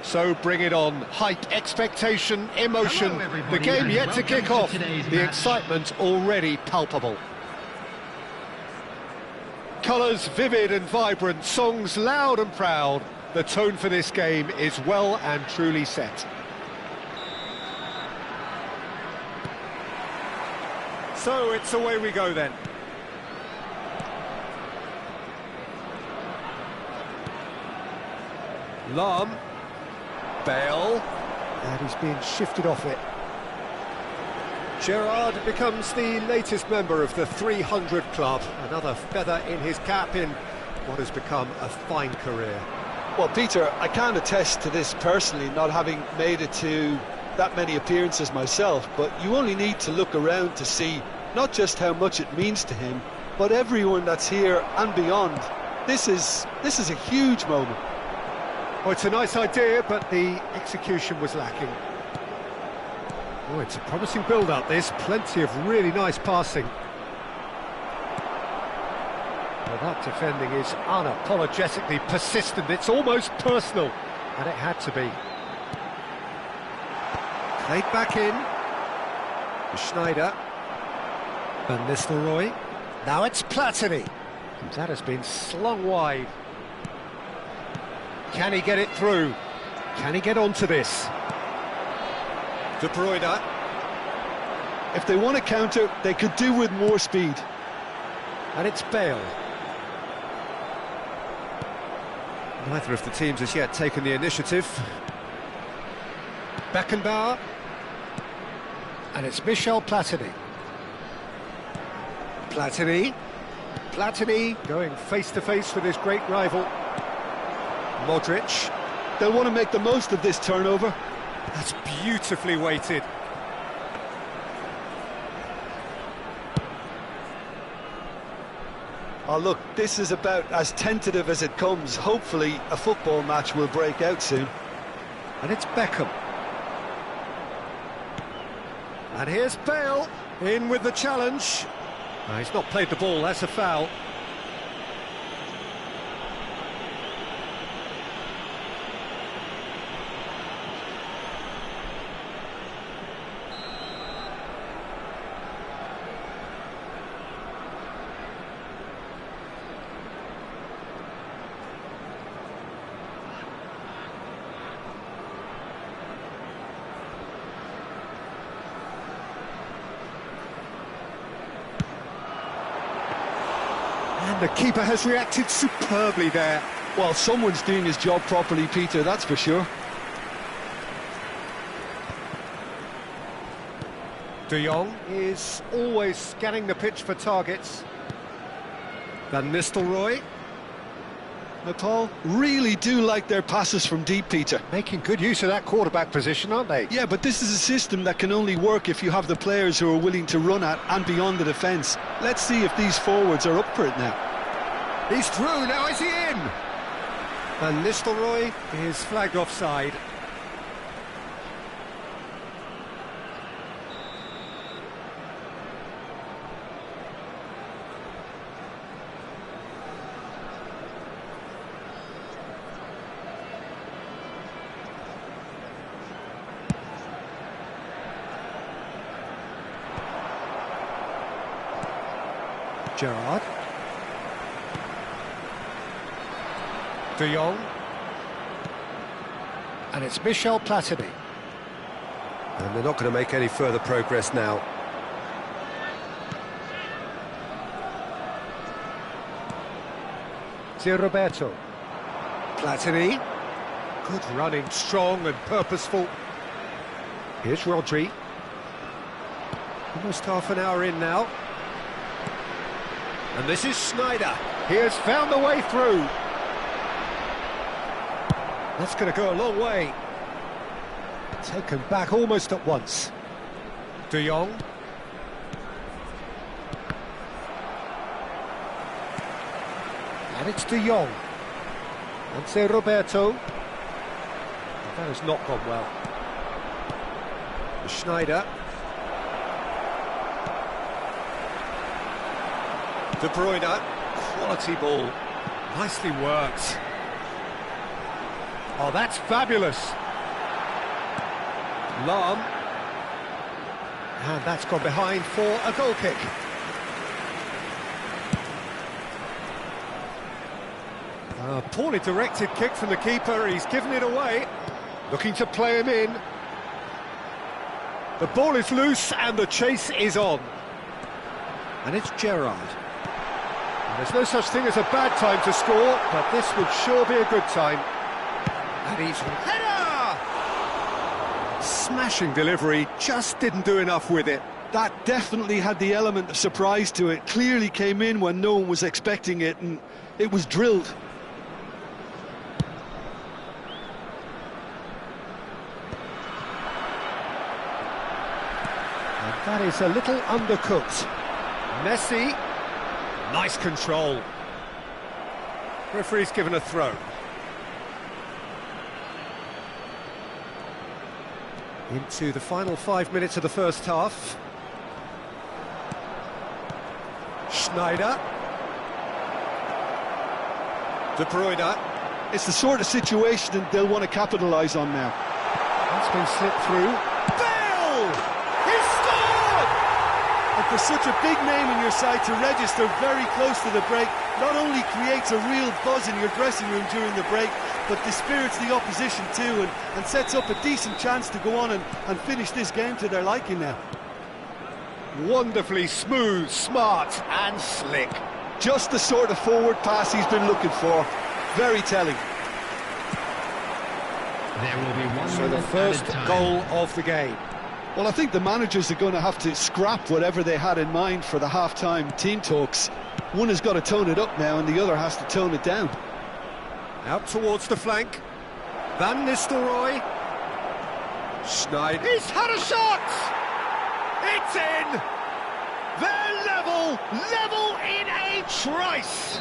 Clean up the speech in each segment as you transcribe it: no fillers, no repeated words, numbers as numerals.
So bring it on. Hype, expectation, emotion. Hello, the game yet to kick off. The match. excitement already palpable. Colours vivid and vibrant, songs loud and proud. The tone for this game is well and truly set. So it's away we go then. Lam, Bale, and he's being shifted off it. Gerrard becomes the latest member of the 300 club, another feather in his cap in what has become a fine career. Well, Peter, I can't attest to this personally, not having made it to that many appearances myself, but you only need to look around to see not just how much it means to him, but everyone that's here and beyond. This is a huge moment. Oh, it's a nice idea, but the execution was lacking. Oh, it's a promising build-up, this. Plenty of really nice passing. Well, that defending is unapologetically persistent. It's almost personal, and it had to be. Played back in. Schneider. Van Nistelrooy. Now it's Platini. That has been slung wide. Can he get it through? Can he get onto this? De Bruyne. If they want to counter, they could do with more speed. And it's Bale. Neither of the teams has yet taken the initiative. Beckenbauer. And it's Michel Platini. Platini going face-to-face with his great rival. Modric. They'll want to make the most of this turnover. That's beautifully weighted. Oh, look, this is about as tentative as it comes. Hopefully, a football match will break out soon. And it's Beckham. And here's Bale, in with the challenge. He's not played the ball, that's a foul. And the keeper has reacted superbly there. Well, someone's doing his job properly, Peter, that's for sure. De Jong is always scanning the pitch for targets. Van Nistelrooy. Nepal really do like their passes from deep, Peter. Making good use of that quarterback position, aren't they? Yeah, but this is a system that can only work if you have the players who are willing to run at and beyond the defence. Let's see if these forwards are up for it now. He's through, now is he in? Van Nistelrooy is flagged offside. Gerrard. De Jong. And it's Michel Platini. And they're not going to make any further progress now. Roberto. Platini. Good running, strong and purposeful. Here's Rodri. Almost half an hour in now. And this is Schneider. He has found the way through. That's going to go a long way. Taken back almost at once. De Jong. And it's De Jong. And Roberto. That has not gone well. Schneider. De Bruyne, quality ball, nicely worked. Oh, that's fabulous. Lahm. And that's gone behind for a goal kick. A poorly directed kick from the keeper, he's given it away. Looking to play him in. The ball is loose and the chase is on. And it's Gerrard. And there's no such thing as a bad time to score, but this would sure be a good time. And he's... header! Smashing delivery, just didn't do enough with it. That definitely had the element of surprise to it. Clearly came in when no one was expecting it, and it was drilled. And that is a little undercooked. Messi, nice control. Referee's given a throw. Into the final 5 minutes of the first half. Schneider. De Bruyne. It's the sort of situation that they'll want to capitalise on now. That's been slipped through. Bale! He scored! And for such a big name in your side to register very close to the break, not only creates a real buzz in your dressing room during the break, but dispirits the opposition too, and sets up a decent chance to go on and finish this game to their liking now. Wonderfully smooth, smart and slick. Just the sort of forward pass he's been looking for. Very telling. There will be one So the first goal of the game. Well, I think the managers are going to have to scrap whatever they had in mind for the half-time team talks. One has got to tone it up now and the other has to tone it down. Out towards the flank. Van Nistelrooy. Schneider. He's had a shot! It's in! They're level in a trice!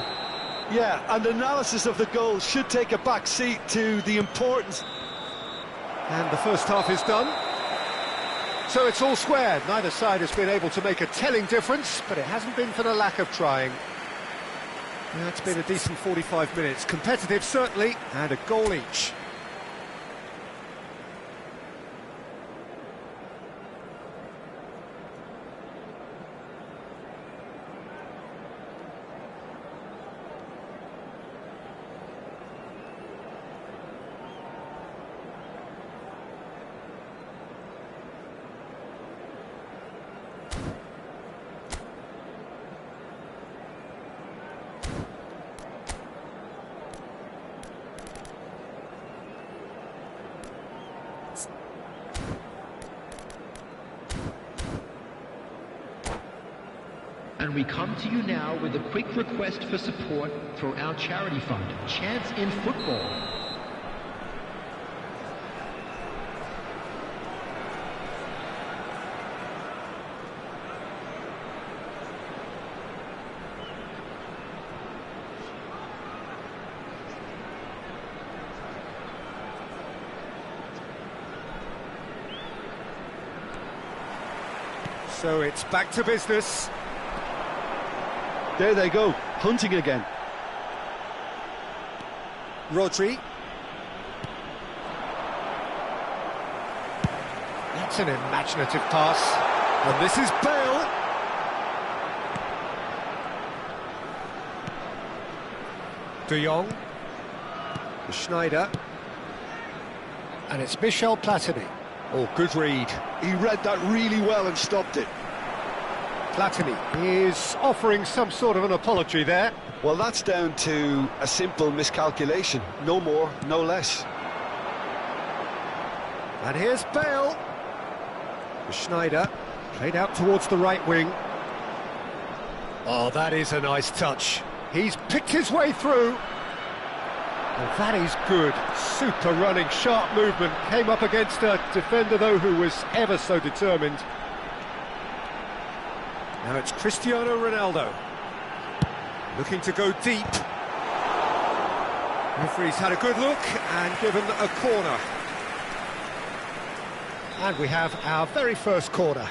Yeah, and analysis of the goal should take a back seat to the importance. And the first half is done. So it's all square. Neither side has been able to make a telling difference, but it hasn't been for the lack of trying. Yeah, it's been a decent 45 minutes. Competitive, certainly, and a goal each. And we come to you now with a quick request for support for our charity fund, Chance in Football. So it's back to business. There they go, hunting again. Rodri. That's an imaginative pass. And this is Bale. De Jong. Schneider. And it's Michel Platini. Oh, good read. He read that really well and stopped it. Platini is offering some sort of an apology there. Well, that's down to a simple miscalculation. No more, no less. And here's Bale. Schneider played out towards the right wing. Oh, that is a nice touch. He's picked his way through. And that is good. Super running, sharp movement. Came up against a defender, though, who was ever so determined. Now it's Cristiano Ronaldo. Looking to go deep. Referee's had a good look and given a corner. And we have our very first corner.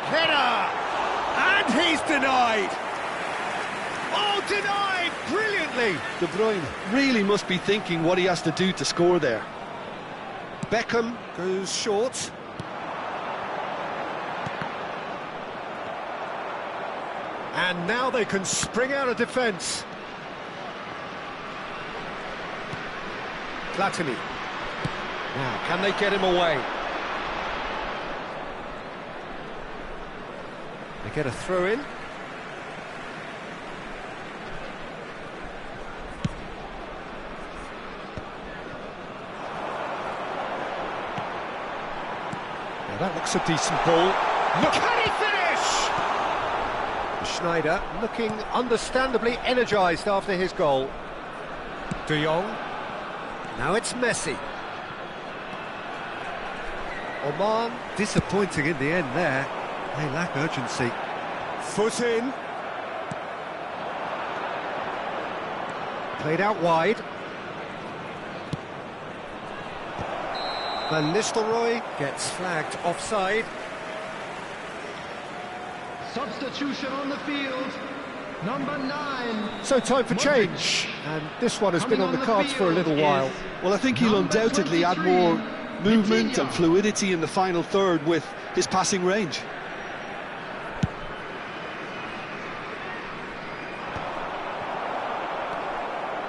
terrific header! And he's denied! Oh, denied brilliantly! De Bruyne really must be thinking what he has to do to score there. Beckham goes short. And now they can spring out of defence. Platini. Now, can they get him away? They get a throw in. Now that looks a decent ball. Look, can he finish? Schneider looking understandably energised after his goal. De Jong. Now it's Messi. Oman, disappointing in the end there. They lack urgency. Foot in. Played out wide. Van Nistelrooy gets flagged offside. Substitution on the field. Number 9. So time for change. And this one has been on the cards for a little while. Well, I think he'll undoubtedly add more movement and fluidity in the final third with his passing range.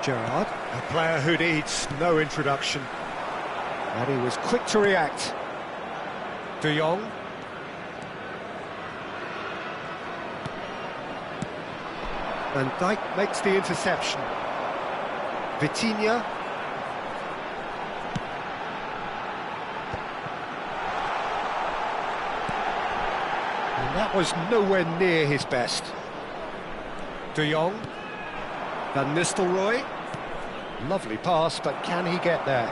Gerrard, a player who needs no introduction. And he was quick to react. De Jong. Van Dijk makes the interception. Vitinha. And that was nowhere near his best. De Jong. Van Nistelrooy. Lovely pass, but can he get there?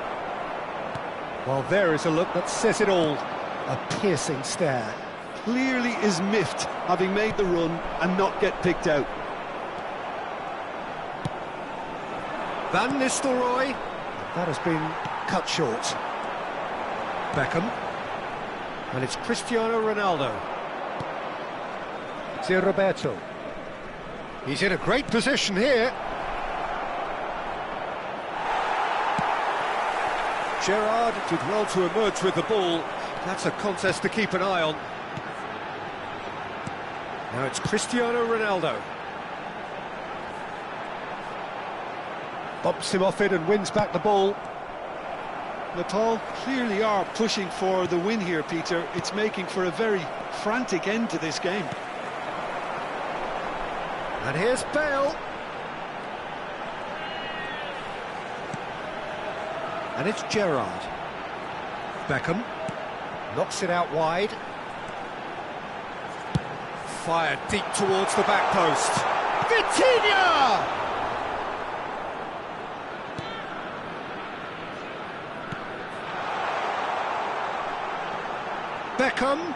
Well, there is a look that says it all. A piercing stare. Clearly is miffed, having made the run and not get picked out. Van Nistelrooy. That has been cut short. Beckham. And it's Cristiano Ronaldo. It's Roberto. He's in a great position here. Gerrard did well to emerge with the ball. That's a contest to keep an eye on. Now it's Cristiano Ronaldo. Bumps him off it and wins back the ball. Nepal clearly are pushing for the win here, Peter. It's making for a very frantic end to this game. And here's Bale. And it's Gerrard. Beckham knocks it out wide. Fired deep towards the back post. Vitinha! Beckham.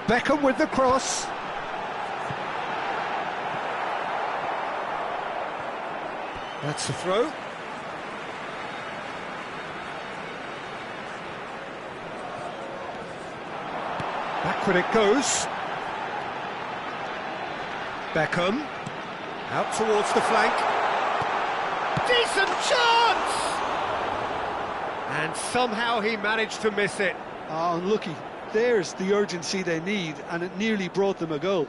Beckham with the cross. That's the throw. Backward it goes. Beckham. Out towards the flank. Decent chance! And somehow he managed to miss it. Ah, unlucky. There's the urgency they need, and it nearly brought them a goal.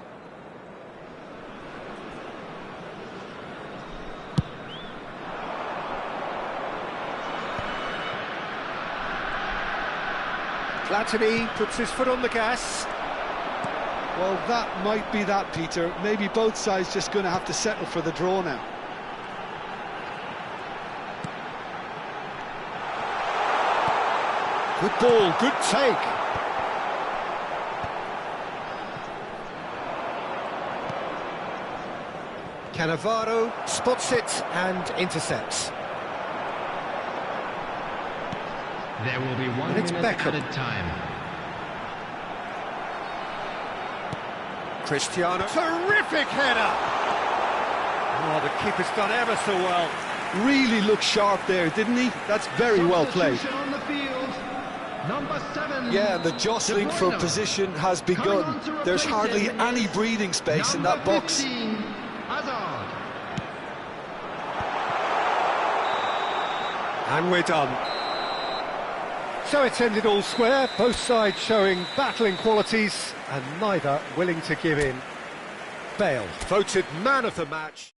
Platini puts his foot on the gas. Well, that might be that, Peter. Maybe both sides just going to have to settle for the draw now. Good ball, good take. Cannavaro spots it and intercepts. There will be 1 minute added time. Cristiano, terrific header! Oh, the keeper's done ever so well. Really looked sharp there, didn't he? That's very well played. On the field. Number 7. Yeah, and the jostling for position has begun. There's hardly any breathing space in that box. 15, Hazard. And we're done. So it's ended all square, both sides showing battling qualities and neither willing to give in. Bale, voted man of the match.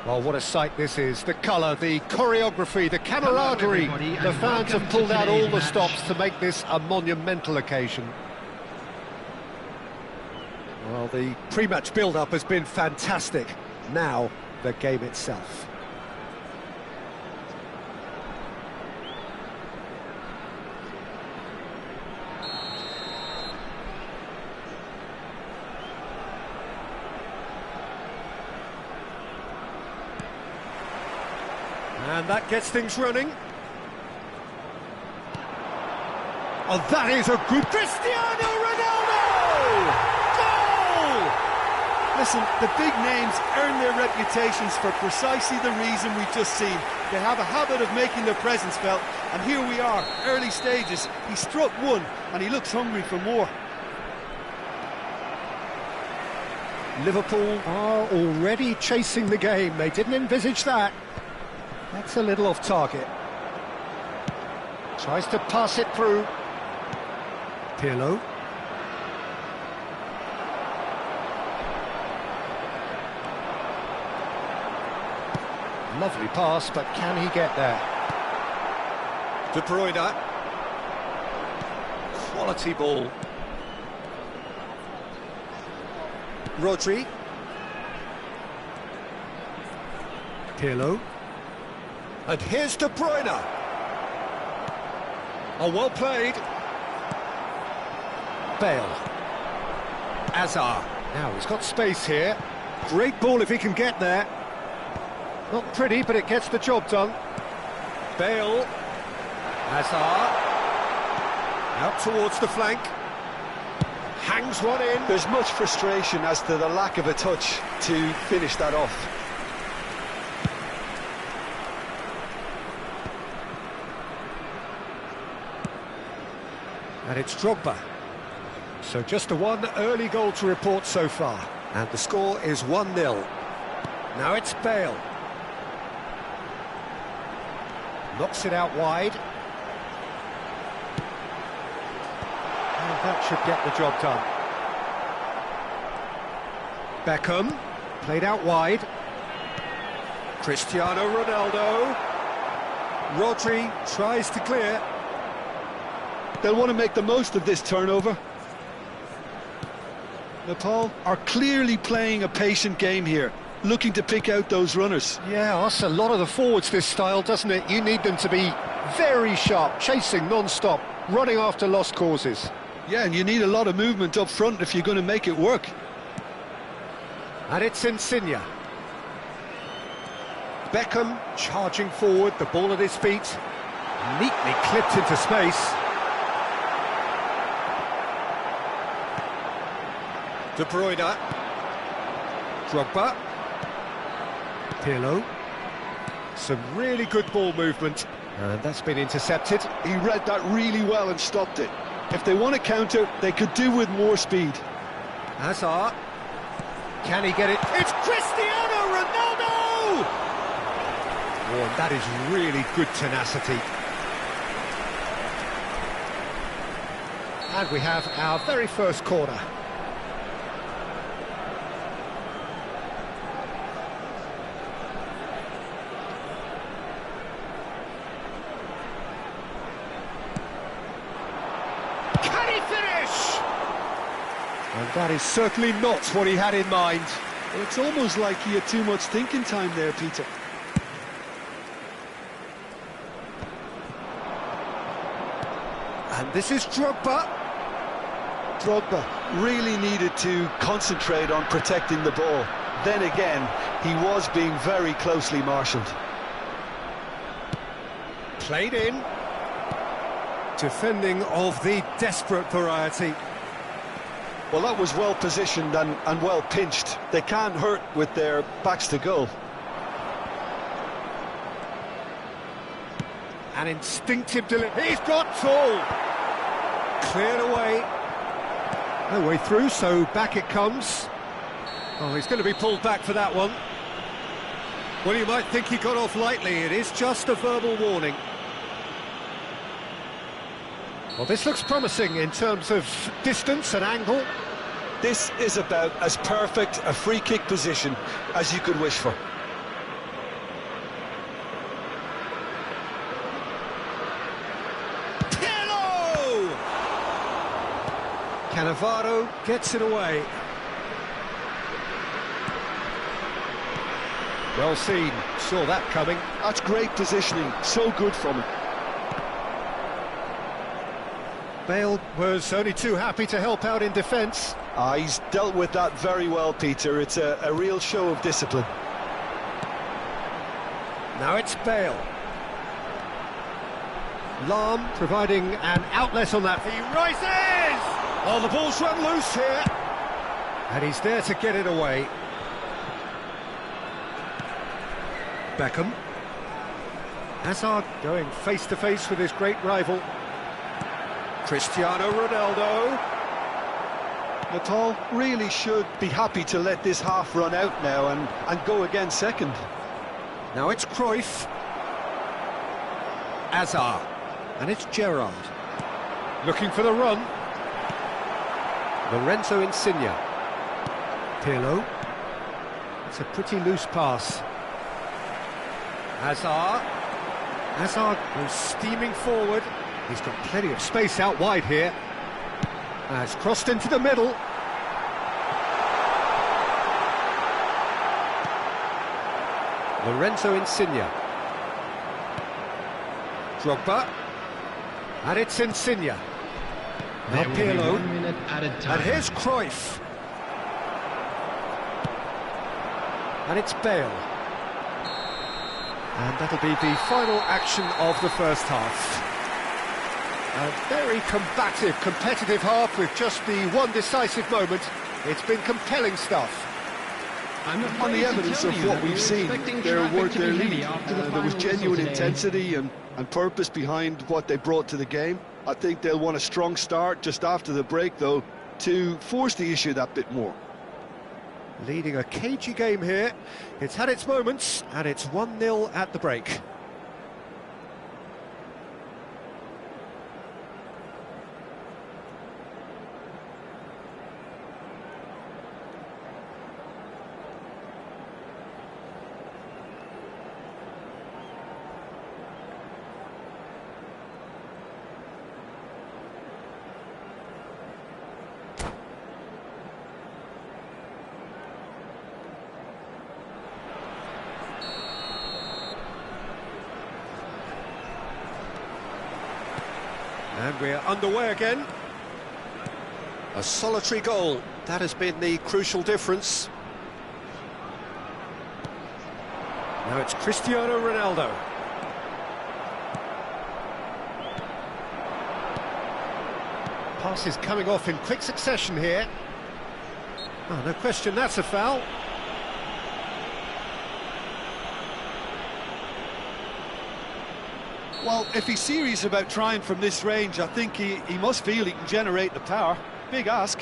Well, what a sight this is. The colour, the choreography, the camaraderie. The fans have pulled out all the stops to make this a monumental occasion. Well, the pre-match build-up has been fantastic. Now, the game itself. And that gets things running. Oh, that is a good Cristiano Ronaldo! Goal! Listen, the big names earn their reputations for precisely the reason we've just seen. They have a habit of making their presence felt, and here we are, early stages. He struck one, and he looks hungry for more. Liverpool are already chasing the game. They didn't envisage that. That's a little off target. Tries to pass it through. Pirlo. Lovely pass, but can he get there? De Bruyne. Quality ball. Rodri. Pirlo. And here's De Bruyne. Oh, well played. Bale. Hazard. Now, he's got space here. Great ball if he can get there. Not pretty, but it gets the job done. Bale. Hazard. Out towards the flank. Hangs one in. There's much frustration as to the lack of a touch to finish that off. And it's Drogba. So just the one early goal to report so far. And the score is 1-0. Now it's Bale. Knocks it out wide. And that should get the job done. Beckham. Played out wide. Cristiano Ronaldo. Rodri tries to clear. They'll want to make the most of this turnover. Nepal are clearly playing a patient game here, looking to pick out those runners. Yeah, that's a lot of the forwards, this style, doesn't it? You need them to be very sharp, chasing non-stop, running after lost causes. Yeah, and you need a lot of movement up front if you're going to make it work. And it's Insigne. Beckham charging forward, the ball at his feet. Neatly clipped into space. De Bruyne. Drogba. Pirlo. Some really good ball movement. And that's been intercepted. He read that really well and stopped it. If they want to counter, they could do with more speed. Hazard. Can he get it? It's Cristiano Ronaldo! Oh, and that is really good tenacity. And we have our very first corner. And that is certainly not what he had in mind. Well, it's almost like he had too much thinking time there, Peter. And this is Drogba. Drogba really needed to concentrate on protecting the ball. Then again, he was being very closely marshalled. Played in. Defending of the desperate variety. Well, that was well positioned and well pinched. They can't hurt with their backs to goal. An instinctive delivery. He's got full. Cleared away. No way through, so back it comes. Oh, he's going to be pulled back for that one. Well, you might think he got off lightly. It is just a verbal warning. Well, this looks promising in terms of distance and angle. This is about as perfect a free kick position as you could wish for. Pirlo! Cannavaro gets it away. Well seen, saw that coming. That's great positioning, so good from him. Bale was only too happy to help out in defence. He's dealt with that very well, Peter. It's a real show of discipline. Now it's Bale. Lahm providing an outlet on that. He rises! Oh, the ball's run loose here. And he's there to get it away. Beckham. Hazard going face-to-face with his great rival. Cristiano Ronaldo. Natal really should be happy to let this half run out now and go again second. Now it's Cruyff. Hazard. And it's Gerrard. Looking for the run. Lorenzo Insigne. Pirlo. It's a pretty loose pass. Hazard. Hazard goes steaming forward. He's got plenty of space out wide here. Has crossed into the middle. Lorenzo Insigne. Drogba. And it's Insigne. Now Pirlo. 1 minute added time. And here's Cruyff. And it's Bale. And that'll be the final action of the first half. A very combative, competitive half with just the one decisive moment. It's been compelling stuff. On the evidence of what we've seen, they're worth their lead. There was genuine intensity and purpose behind what they brought to the game. I think they'll want a strong start just after the break, though, to force the issue that bit more. Leading a cagey game here. It's had its moments, and it's 1-0 at the break. And we're underway again. A solitary goal, that has been the crucial difference. Now it's Cristiano Ronaldo. Passes coming off in quick succession here. Oh, no question, that's a foul. Well, if he's serious about trying from this range, I think he must feel he can generate the power. Big ask.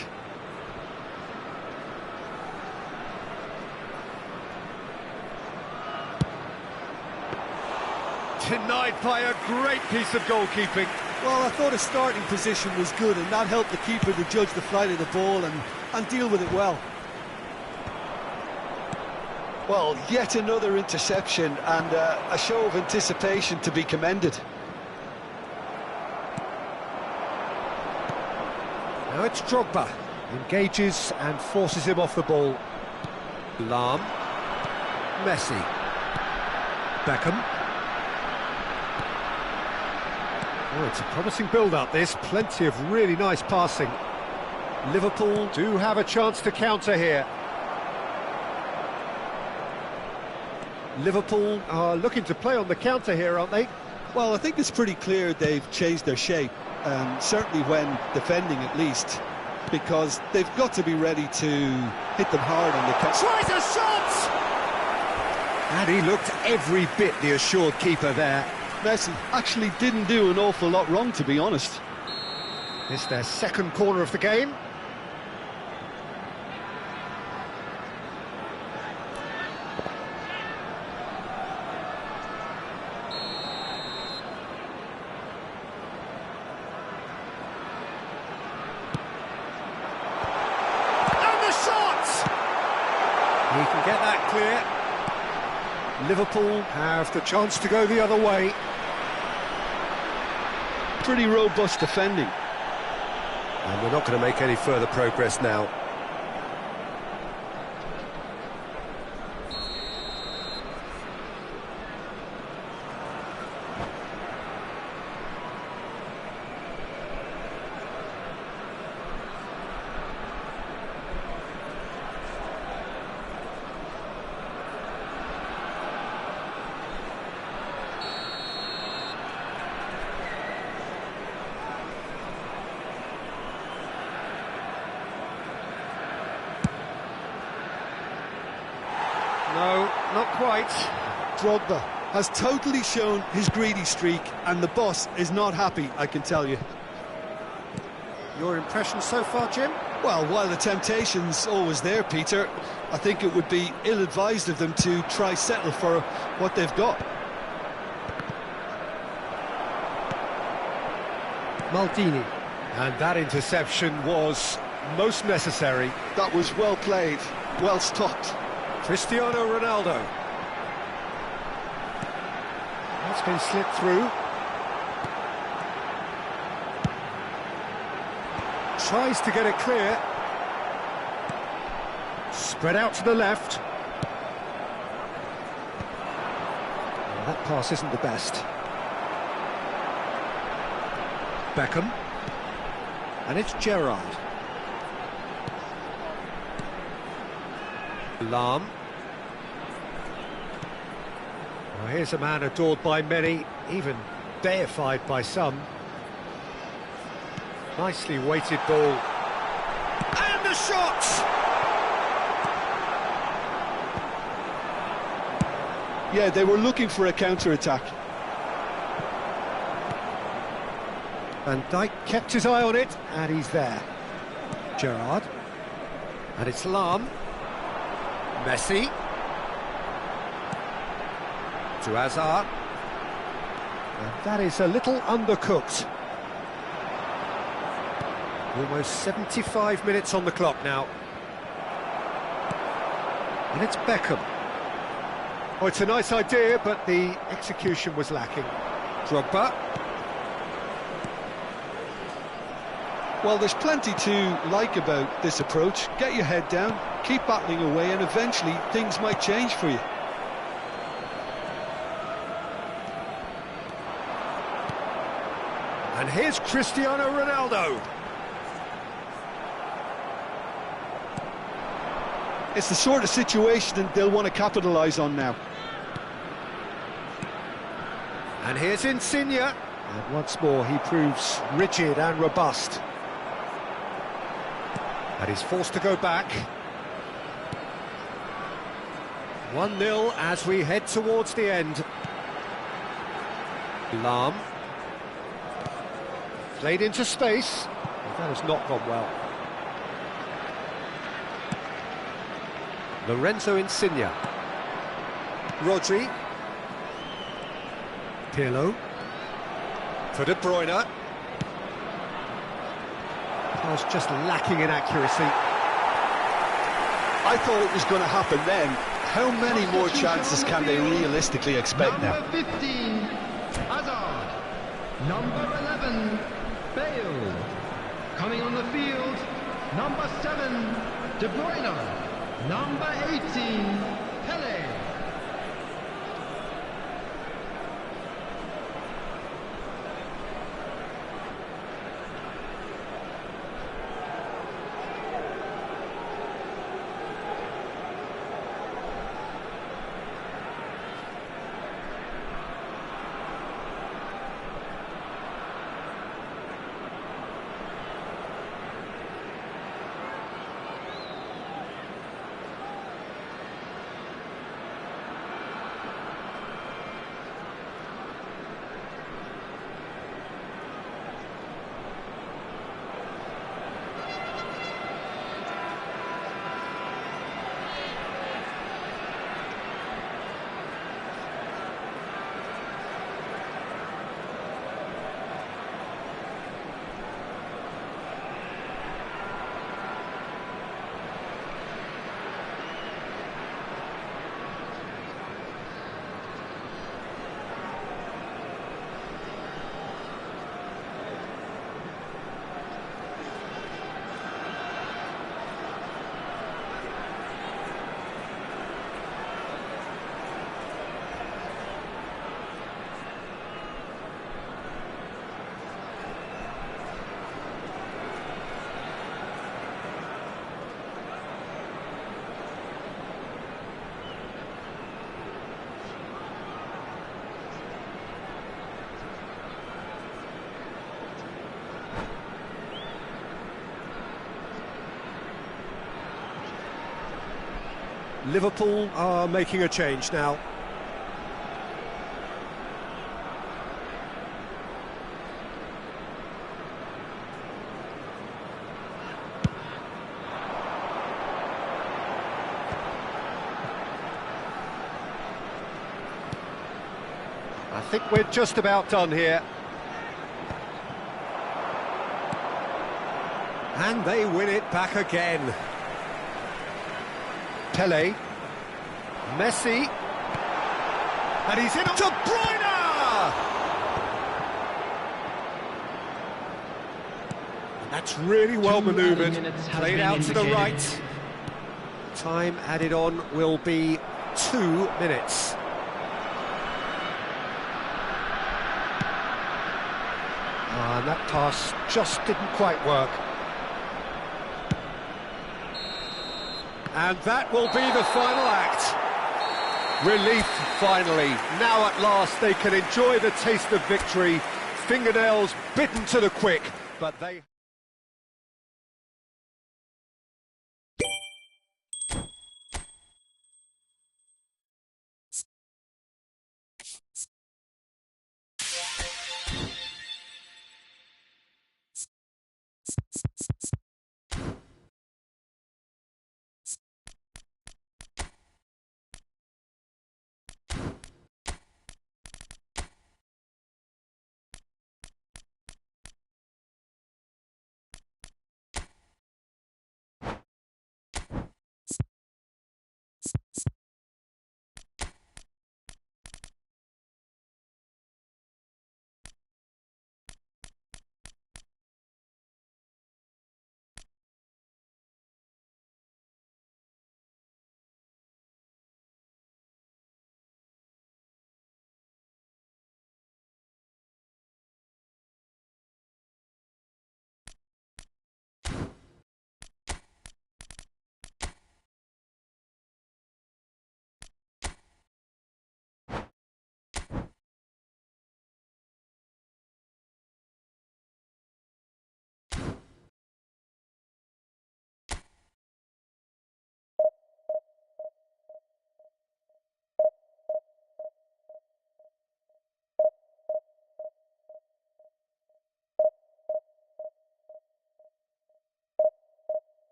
Denied by a great piece of goalkeeping. Well, I thought his starting position was good, and that helped the keeper to judge the flight of the ball and deal with it well. Well, yet another interception and a show of anticipation to be commended. Now it's Drogba. Engages and forces him off the ball. Lahm. Messi. Beckham. Oh, it's a promising build-up, this. Plenty of really nice passing. Liverpool do have a chance to counter here. Liverpool are looking to play on the counter here, aren't they? Well, I think it's pretty clear they've changed their shape, certainly when defending at least, because they've got to be ready to hit them hard on the counter. Tries a shot! And he looked every bit the assured keeper there. Messi actually didn't do an awful lot wrong, to be honest. It's their second corner of the game. He can get that clear. Liverpool have the chance to go the other way. Pretty robust defending. And we're not going to make any further progress now. No, not quite. Drogba has totally shown his greedy streak, and the boss is not happy, I can tell you. Your impression so far, Jim? Well, while the temptation's always there, Peter, I think it would be ill-advised of them to try settle for what they've got. Maldini. And that interception was most necessary. That was well played, well stopped. Cristiano Ronaldo. That's been slipped through. Tries to get it clear. Spread out to the left. That pass isn't the best. Beckham. And it's Gerrard. Lahm. Well, here's a man adored by many, even deified by some. Nicely weighted ball. And the shot! Yeah, they were looking for a counter-attack. Van Dijk kept his eye on it, and he's there. Gerrard. And it's Lahm. Messi. To Hazard. And that is a little undercooked. Almost 75 minutes on the clock now. And it's Beckham. Oh, it's a nice idea, but the execution was lacking. Drogba. Well, there's plenty to like about this approach. Get your head down, keep battling away, and eventually things might change for you. And here's Cristiano Ronaldo. It's the sort of situation that they'll want to capitalise on now. And here's Insigne. And once more he proves rigid and robust. And he's forced to go back. 1-0 as we head towards the end. Lahm. Played into space. Well, that has not gone well. Lorenzo Insigne. Rodri. Pirlo. For De Bruyne. Pass just lacking in accuracy. I thought it was going to happen then. How many more chances can they realistically expect now? Number 15, Hazard. Number 11, Bale. Coming on the field, number 7, De Bruyne. Number 18, Pele. Liverpool are making a change now. I think we're just about done here. And they win it back again. Pele, Messi, and he's in. De Bruyne! And that's really well manoeuvred, played out to the right. Time added on will be 2 minutes. And that pass just didn't quite work. And that will be the final act. Relief, finally. Now at last they can enjoy the taste of victory. Fingernails bitten to the quick, but they...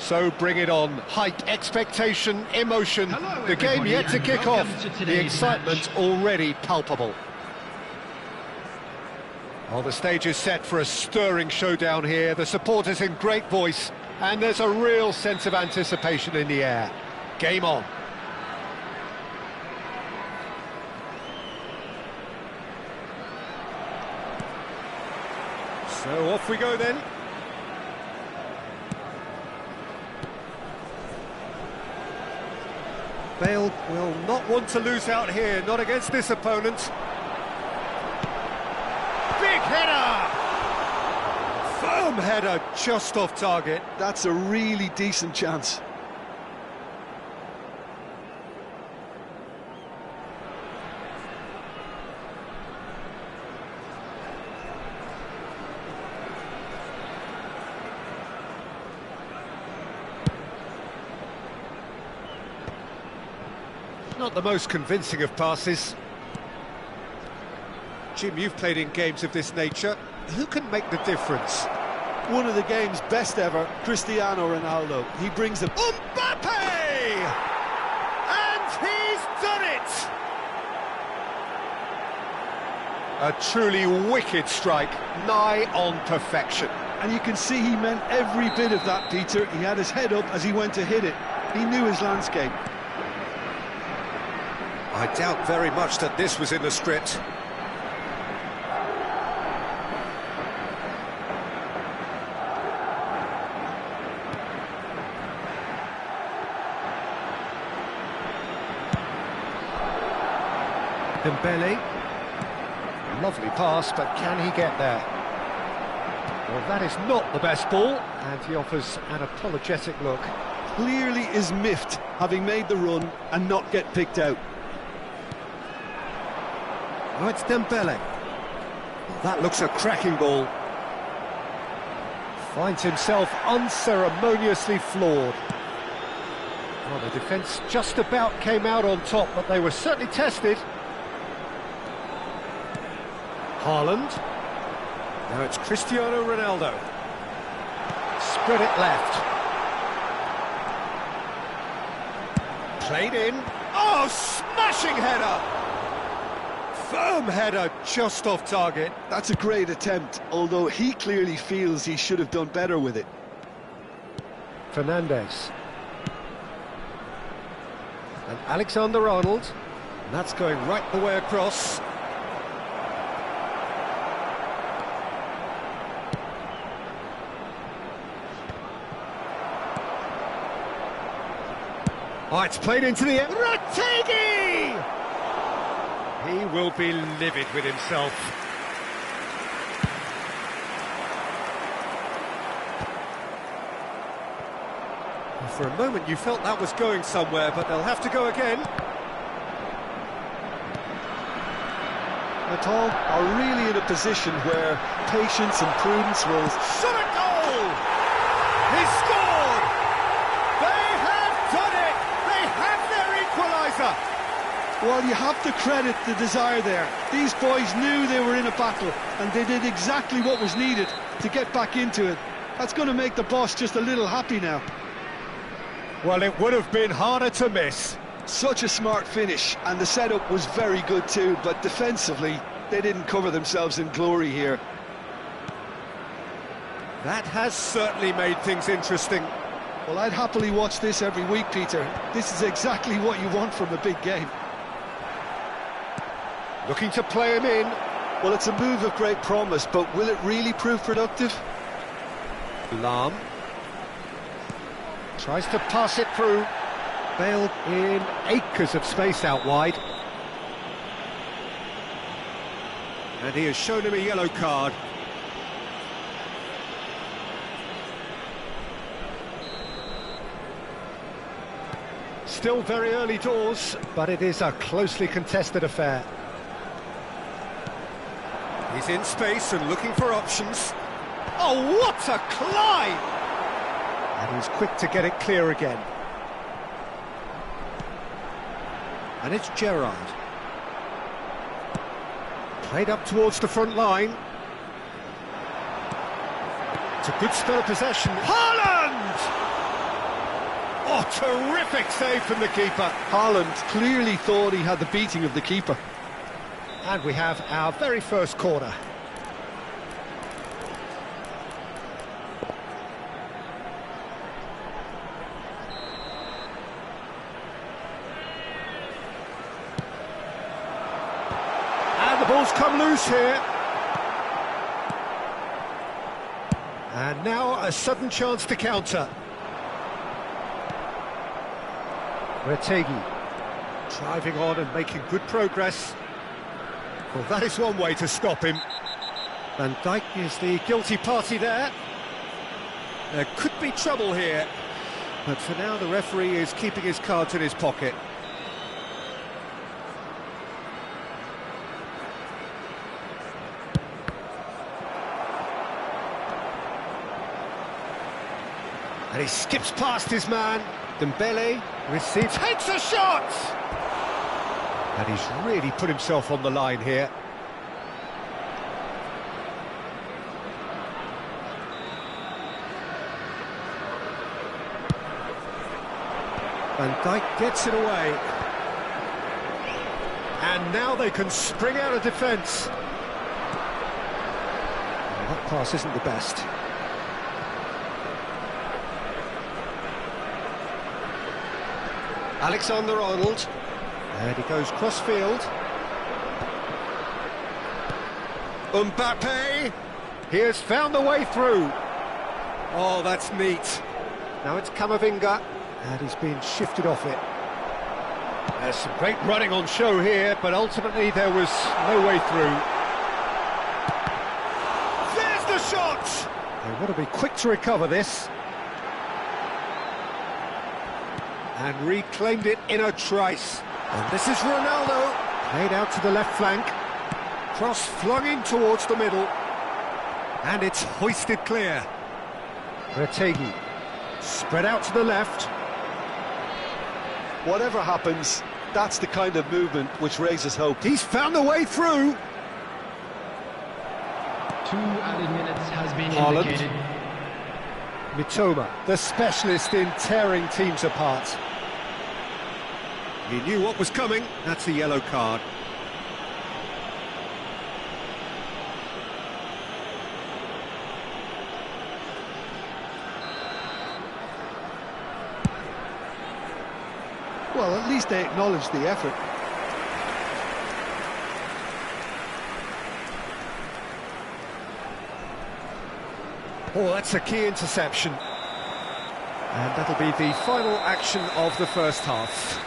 So bring it on. Hype, expectation, emotion. Hello, the game everybody, yet to and kick off. welcome to The today's excitement match. already palpable. Well, the stage is set for a stirring showdown here. The supporters in great voice, and there's a real sense of anticipation in the air. Game on. So off we go then. Bale will not want to lose out here, not against this opponent. Big header! Firm header, just off target. That's a really decent chance. Not the most convincing of passes. Jim, you've played in games of this nature. Who can make the difference? One of the game's best ever, Cristiano Ronaldo. He brings them. Mbappe! And he's done it! A truly wicked strike, nigh on perfection. And you can see he meant every bit of that, Peter. He had his head up as he went to hit it. He knew his landscape. I doubt very much that this was in the script. Dembele. Lovely pass, but can he get there? Well, that is not the best ball, and he offers an apologetic look. Clearly is miffed, having made the run and not get picked out. Oh, it's Dembele. Well, that looks a cracking ball. Finds himself unceremoniously floored. Well, the defence just about came out on top, but they were certainly tested. Haaland. Now it's Cristiano Ronaldo. Spread it left. Played in. Oh, smashing header! Firm header, just off target. That's a great attempt, although he clearly feels he should have done better with it. Fernandes. And Alexander-Arnold. And that's going right the way across. Oh, it's played into the air. Rategi! He will be livid with himself. Well, for a moment you felt that was going somewhere, but they'll have to go again. Natal are really in a position where patience and prudence will... Shot a goal! He scored! They have done it! They have their equaliser! Well, you have to credit the desire there. These boys knew they were in a battle, and they did exactly what was needed to get back into it. That's going to make the boss just a little happy now. Well, it would have been harder to miss. Such a smart finish, and the setup was very good too, but defensively, they didn't cover themselves in glory here. That has certainly made things interesting. Well, I'd happily watch this every week, Peter. This is exactly what you want from a big game. Looking to play him in. Well, it's a move of great promise, but will it really prove productive? Lahm tries to pass it through. Bale in acres of space out wide. And he has shown him a yellow card. Still very early doors, but it is a closely contested affair. He's in space and looking for options. Oh, what a climb! And he's quick to get it clear again. And it's Gerrard. Played up towards the front line. It's a good spell of possession. Haaland! Oh, terrific save from the keeper. Haaland clearly thought he had the beating of the keeper. And we have our very first corner. And the ball's come loose here. And now a sudden chance to counter. Rategi driving on and making good progress. Well, that is one way to stop him. Van Dijk is the guilty party there. There could be trouble here, but for now the referee is keeping his cards in his pocket. And he skips past his man. Dembele receives, takes a shot! And he's really put himself on the line here. Van Dijk gets it away. And now they can spring out of defence. Well, that pass isn't the best. Alexander-Arnold. And he goes cross-field. Mbappe! He has found the way through. Oh, that's neat. Now it's Camavinga, and he's been shifted off it. There's some great running on show here, but ultimately there was no way through. There's the shot! They want to be quick to recover this. And reclaimed it in a trice. And this is Ronaldo. Played out to the left flank. Cross flung in towards the middle. And it's hoisted clear. Retegi. Spread out to the left. Whatever happens, that's the kind of movement which raises hope. He's found a way through. 2 added minutes has been Haaland. indicated. Mitoma, the specialist in tearing teams apart. He knew what was coming. That's a yellow card. Well, at least they acknowledge the effort. Oh, that's a key interception. And that'll be the final action of the first half.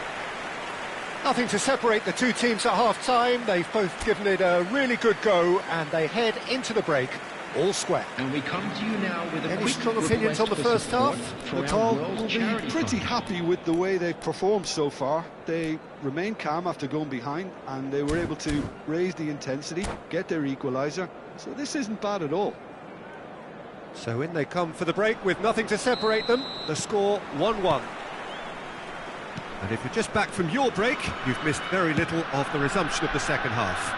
Nothing to separate the two teams at half-time. They've both given it a really good go, and they head into the break all square. And we come to you now with a Any quick strong opinions request on the for first support half? for our Natal World will be Charity pretty Fund. happy with the way they've performed so far. They remained calm after going behind, and they were able to raise the intensity, get their equaliser. So this isn't bad at all. So in they come for the break with nothing to separate them. The score 1-1. And if you're just back from your break, you've missed very little of the resumption of the second half.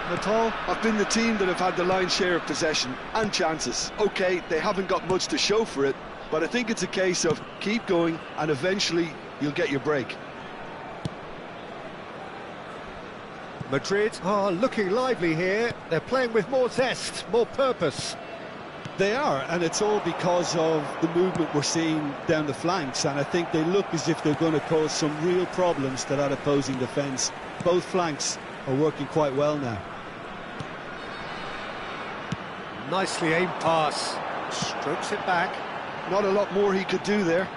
Natal have been the team that have had the lion's share of possession and chances. OK, they haven't got much to show for it, but I think it's a case of keep going and eventually you'll get your break. Madrid are looking lively here. They're playing with more zest, more purpose. They are, and it's all because of the movement we're seeing down the flanks, and I think they look as if they're going to cause some real problems to that opposing defence. Both flanks are working quite well now. Nicely aimed pass. Strokes it back. Not a lot more he could do there.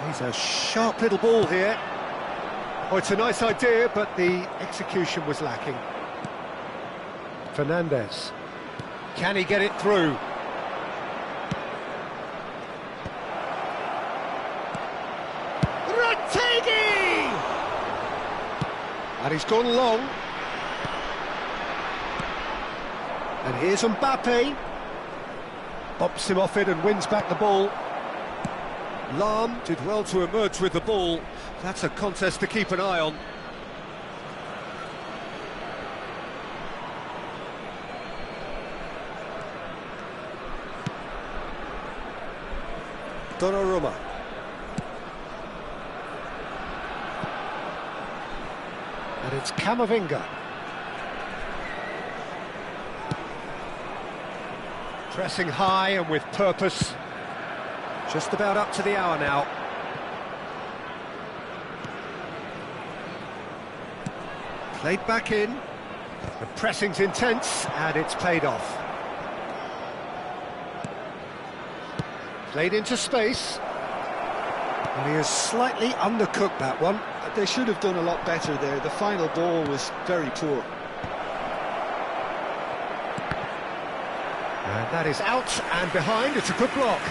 He's a sharp little ball here. Oh, it's a nice idea, but the execution was lacking. Fernandez. Can he get it through? Retegi! And he's gone long. And here's Mbappe. Bops him off it and wins back the ball. Lahm did well to emerge with the ball. That's a contest to keep an eye on. Donnarumma. And it's Camavinga. Pressing high and with purpose. Just about up to the hour now. Played back in. The pressing's intense and it's paid off. Played into space. And he has slightly undercooked that one. They should have done a lot better there. The final ball was very poor. And that is out and behind. It's a good block.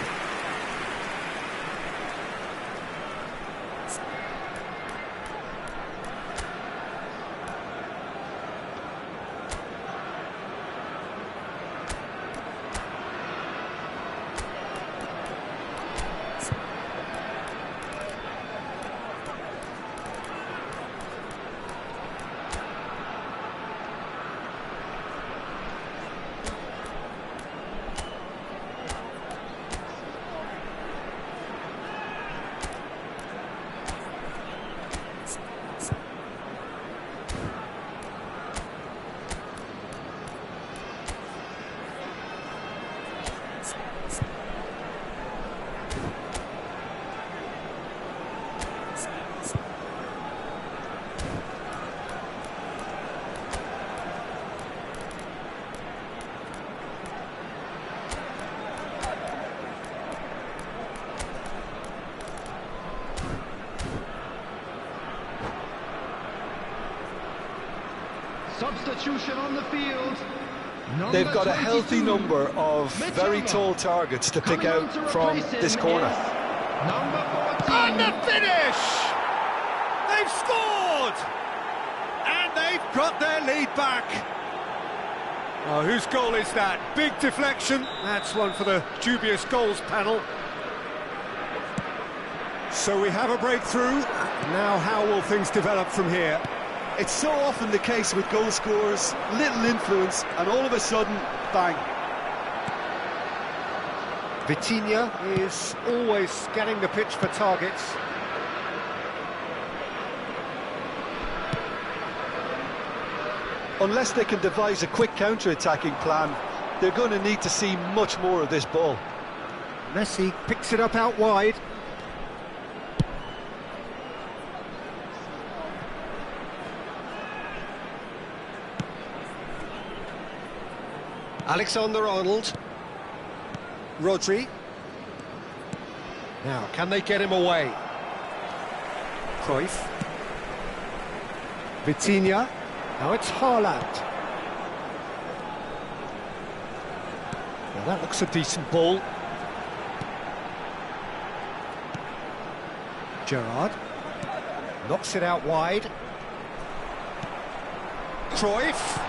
Substitution on the field. They've got a 22, healthy number of very tall targets to pick out from this corner. Number 14. And the finish! They've scored! And they've got their lead back. Oh, whose goal is that? Big deflection. That's one for the dubious goals panel. So we have a breakthrough. Now how will things develop from here? It's so often the case with goal scorers, little influence, and all of a sudden, bang. Vitinha is always scanning the pitch for targets. Unless they can devise a quick counter-attacking plan, they're going to need to see much more of this ball. Messi picks it up out wide. Alexander-Arnold. Rodri. Now, can they get him away? Cruyff. Vitinha. Now it's Haaland. Well, that looks a decent ball. Gerrard. Knocks it out wide. Cruyff.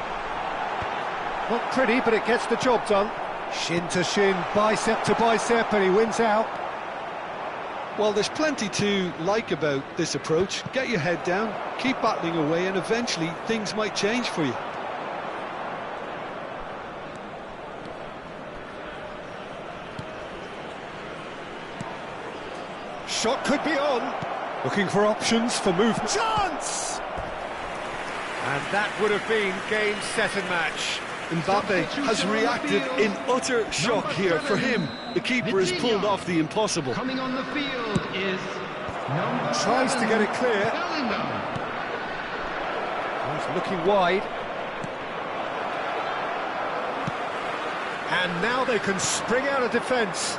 Not pretty, but it gets the job done. Shin to shin, bicep to bicep, and he wins out. Well, there's plenty to like about this approach. Get your head down, keep battling away, and eventually things might change for you. Shot could be on. Looking for options for movement. Chance! And that would have been game, set and match. Mbappe has reacted in utter shock here. For him, the keeper has pulled off the impossible. Coming on the field is number Tries to get it clear. Bellingham. He's looking wide. And now they can spring out of defence.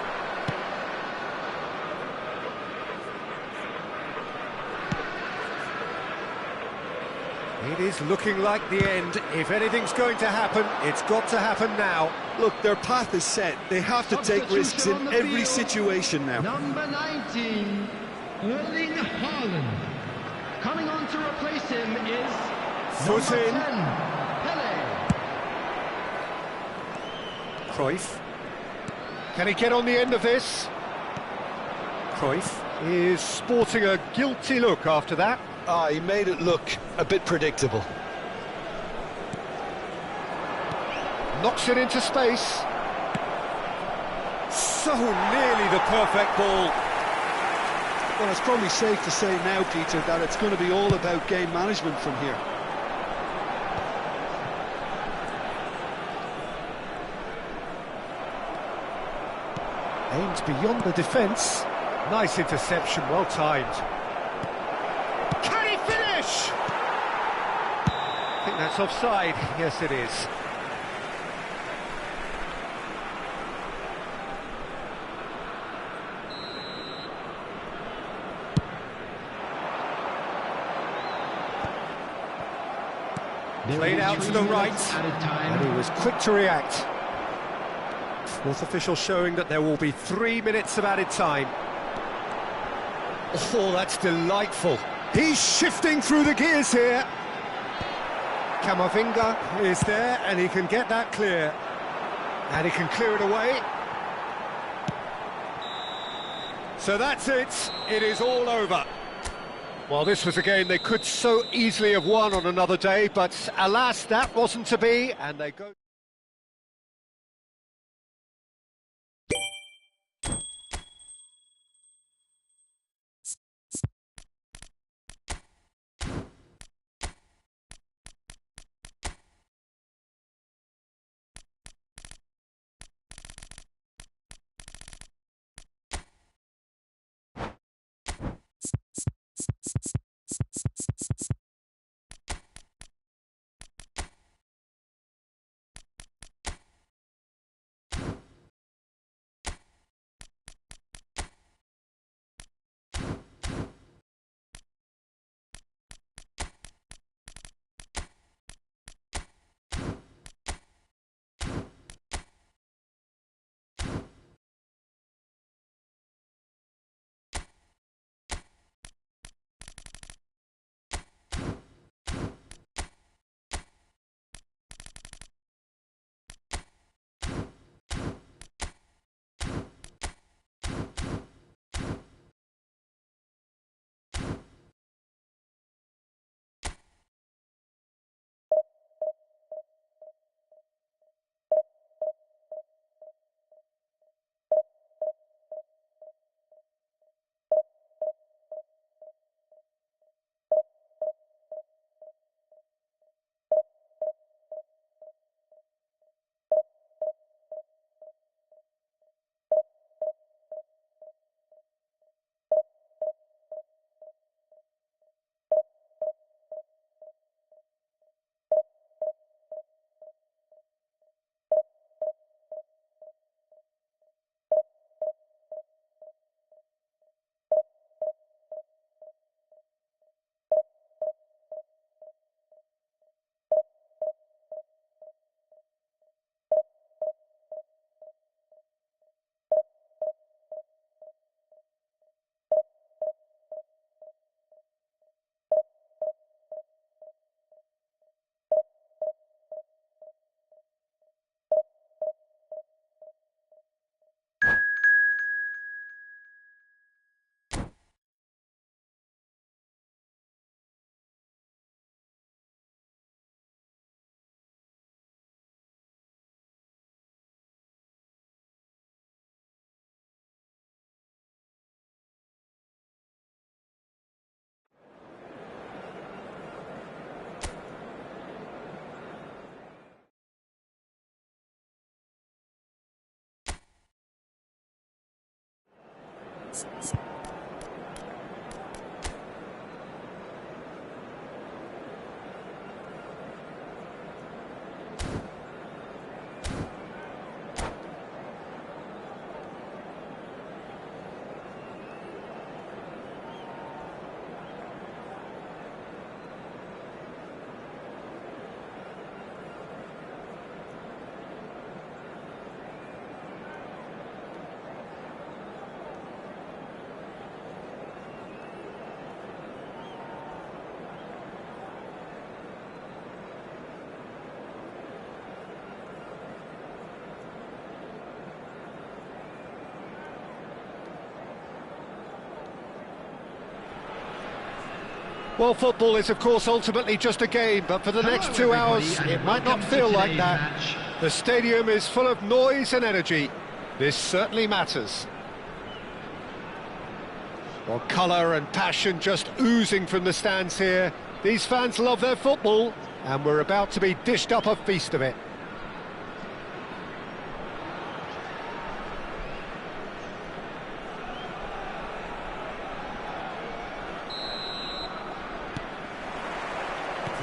It is looking like the end. If anything's going to happen, it's got to happen now. Look, their path is set. They have to take risks in every situation now. Number 19, Erling Haaland. Coming on to replace him is Foot number in. 10, Pele. Cruyff. Can he get on the end of this? Cruyff is sporting a guilty look after that. Ah, he made it look a bit predictable. Knocks it into space. So nearly the perfect ball. Well, it's probably safe to say now, Peter, that it's going to be all about game management from here. Aims beyond the defence. Nice interception, well timed. Can he finish? I think that's offside. Yes, it is. Played out to the right, and he was quick to react. Fourth official showing that there will be 3 minutes of added time. Oh, that's delightful. He's shifting through the gears here. Camavinga is there, and he can get that clear. And he can clear it away. So that's it. It is all over. Well, this was a game they could so easily have won on another day, but alas, that wasn't to be, and they go... Well, football is, of course, ultimately just a game, but for the next 2 hours, it might not feel like that. The stadium is full of noise and energy. This certainly matters. Well, colour and passion just oozing from the stands here. These fans love their football, and we're about to be dished up a feast of it.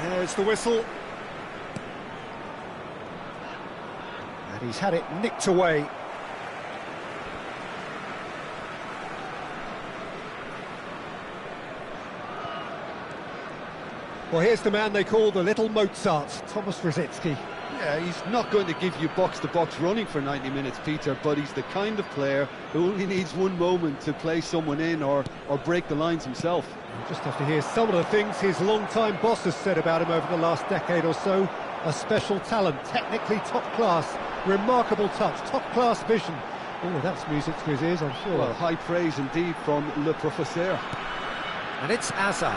There's the whistle. And he's had it nicked away. Well, here's the man they call the little Mozart, Thomas Rosicky. Yeah, he's not going to give you box-to-box running for 90 minutes, Peter, but he's the kind of player who only needs one moment to play someone in or break the lines himself. You just have to hear some of the things his long-time boss has said about him over the last decade or so. A special talent, technically top class, remarkable touch, top-class vision. Oh, that's music to his ears, I'm sure. Well, high praise indeed from Le Professeur. And it's Hazard,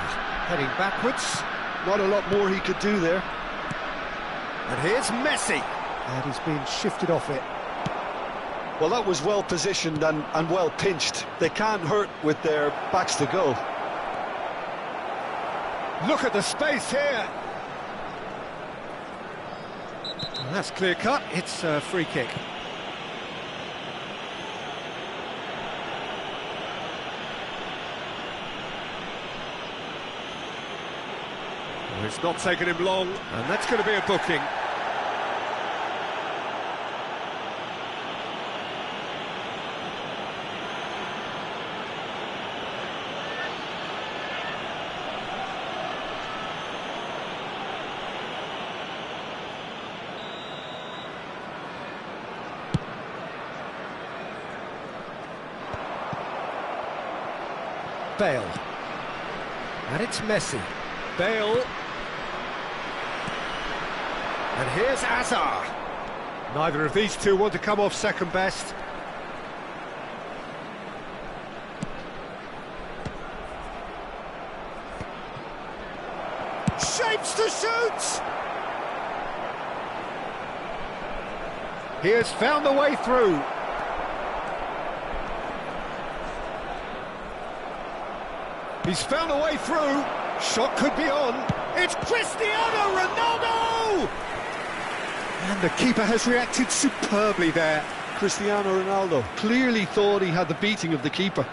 heading backwards. Not a lot more he could do there. And here's Messi. And he's been shifted off it. Well, that was well positioned and well pinched. They can't hurt with their backs to go. Look at the space here. And that's clear cut. It's a free kick. Well, it's not taken him long, and that's going to be a booking. Bale. And it's Messi. Bale. And here's Hazard. Neither of these two want to come off second best. Shapes to shoot! He has found a way through. He's found a way through. Shot could be on. It's Cristiano Ronaldo! And the keeper has reacted superbly there. Cristiano Ronaldo clearly thought he had the beating of the keeper.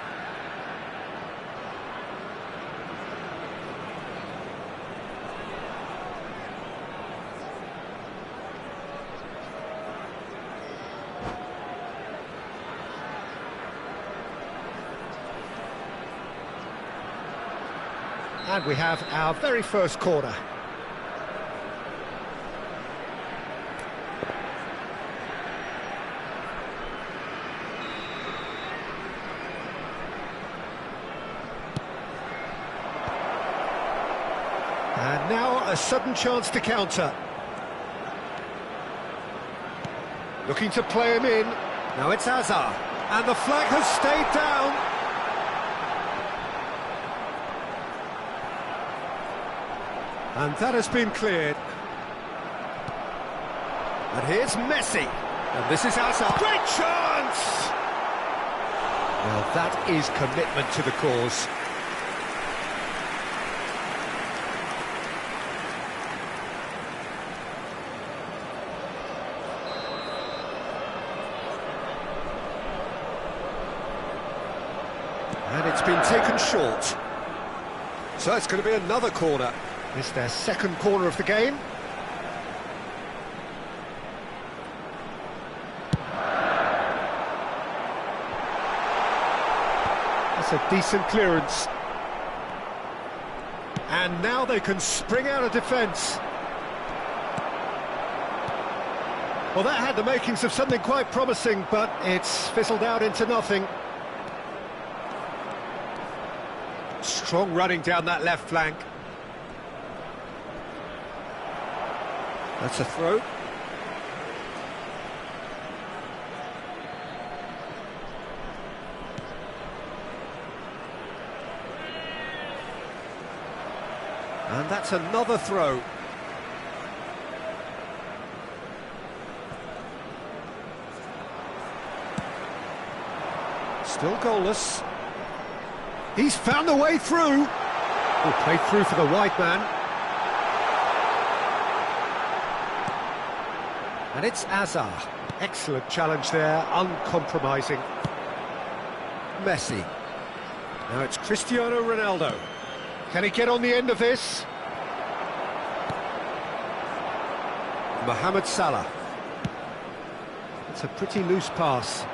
And we have our very first corner. And now a sudden chance to counter. Looking to play him in. Now it's Hazard. And the flag has stayed down. And that has been cleared. And here's Messi. And this is Hazard. Great chance! Well, that is commitment to the cause. been taken short. So it's going to be another corner. It's their second corner of the game. That's a decent clearance. And now they can spring out of defence. Well, that had the makings of something quite promising, but it's fizzled out into nothing. Strong running down that left flank. That's a throw. And that's another throw. Still goalless. He's found a way through. Oh, played through for the wide man. And it's Azar. Excellent challenge there, uncompromising. Messi. Now it's Cristiano Ronaldo. Can he get on the end of this? Mohamed Salah. It's a pretty loose pass.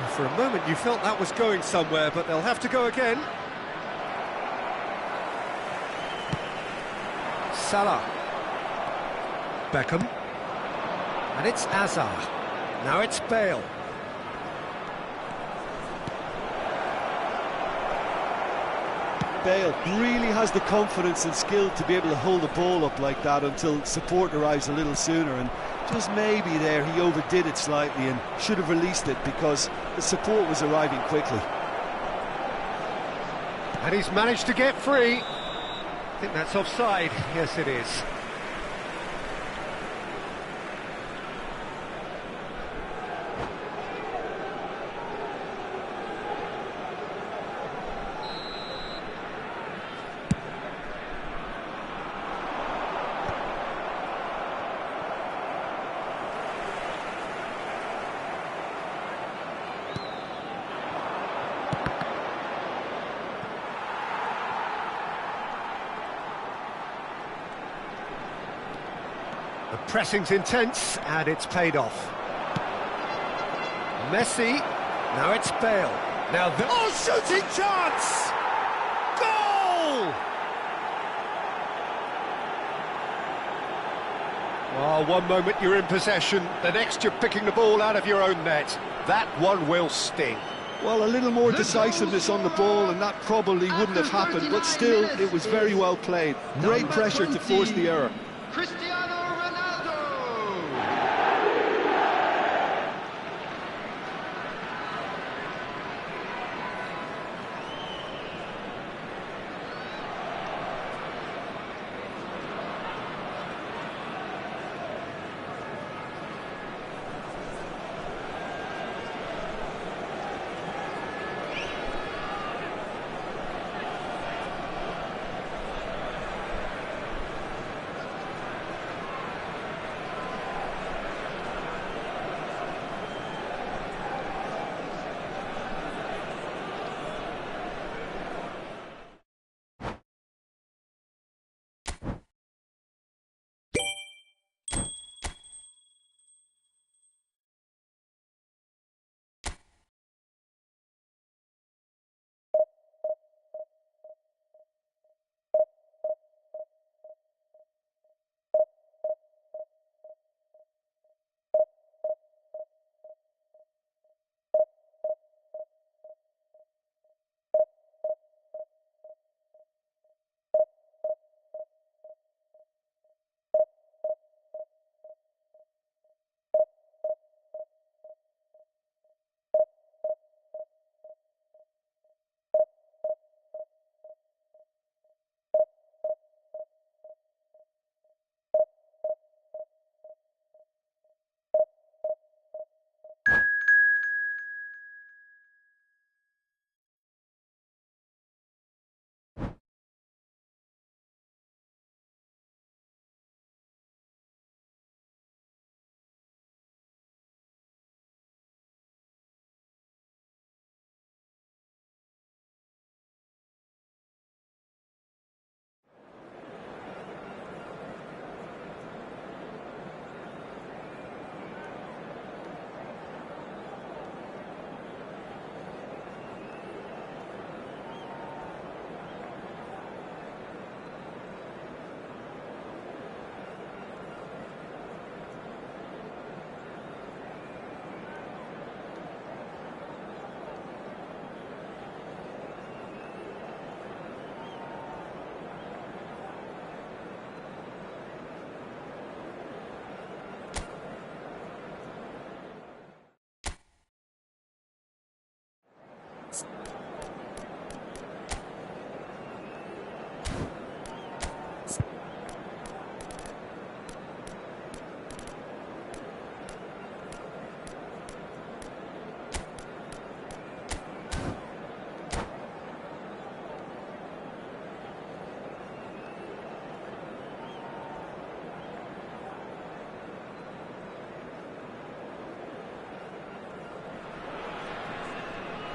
And for a moment you felt that was going somewhere, but they'll have to go again. Salah. Beckham. And it's Azar. Now it's Bale. Bale really has the confidence and skill to be able to hold the ball up like that until support arrives a little sooner, and just maybe there he overdid it slightly and should have released it because the support was arriving quickly. And he's managed to get free. I think that's offside. Yes, it is. The pressing's intense, and it's paid off. Messi, now it's Bale. Now the... Oh, shooting chance! Goal! Oh, one moment you're in possession, the next you're picking the ball out of your own net. That one will sting. Well, a little more decisiveness on the ball and that probably wouldn't have happened, but still, it was very well played. Great pressure to force the error. Cristiano Ronaldo!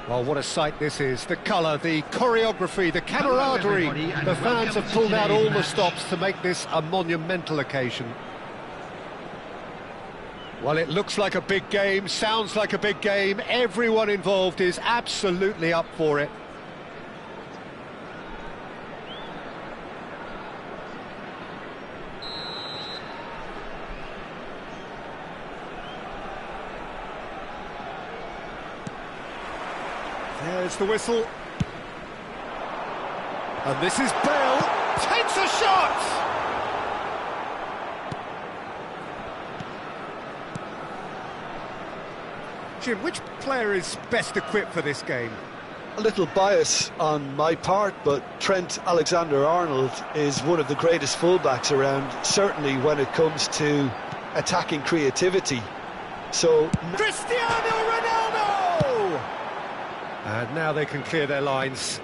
Well, what a sight this is. The colour, the choreography, the camaraderie. The fans have pulled out all the stops to make this a monumental occasion. Well, it looks like a big game, sounds like a big game. Everyone involved is absolutely up for it. There's the whistle. And this is Bale. Takes a shot! Jim, which player is best equipped for this game? A little bias on my part, but Trent Alexander-Arnold is one of the greatest fullbacks around, certainly when it comes to attacking creativity. So Cristiano Ronaldo! And now they can clear their lines.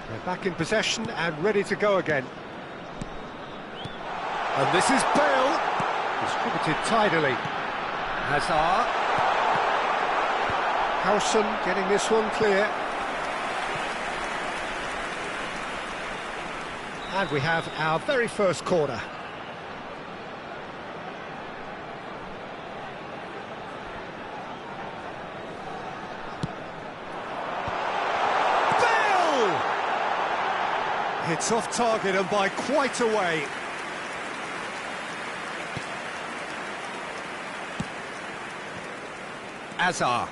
They're back in possession and ready to go again. And this is Bale. Distributed tidily. Hazard. Howson getting this one clear. And we have our very first corner. Bale! It's off target and by quite a way. Hazard.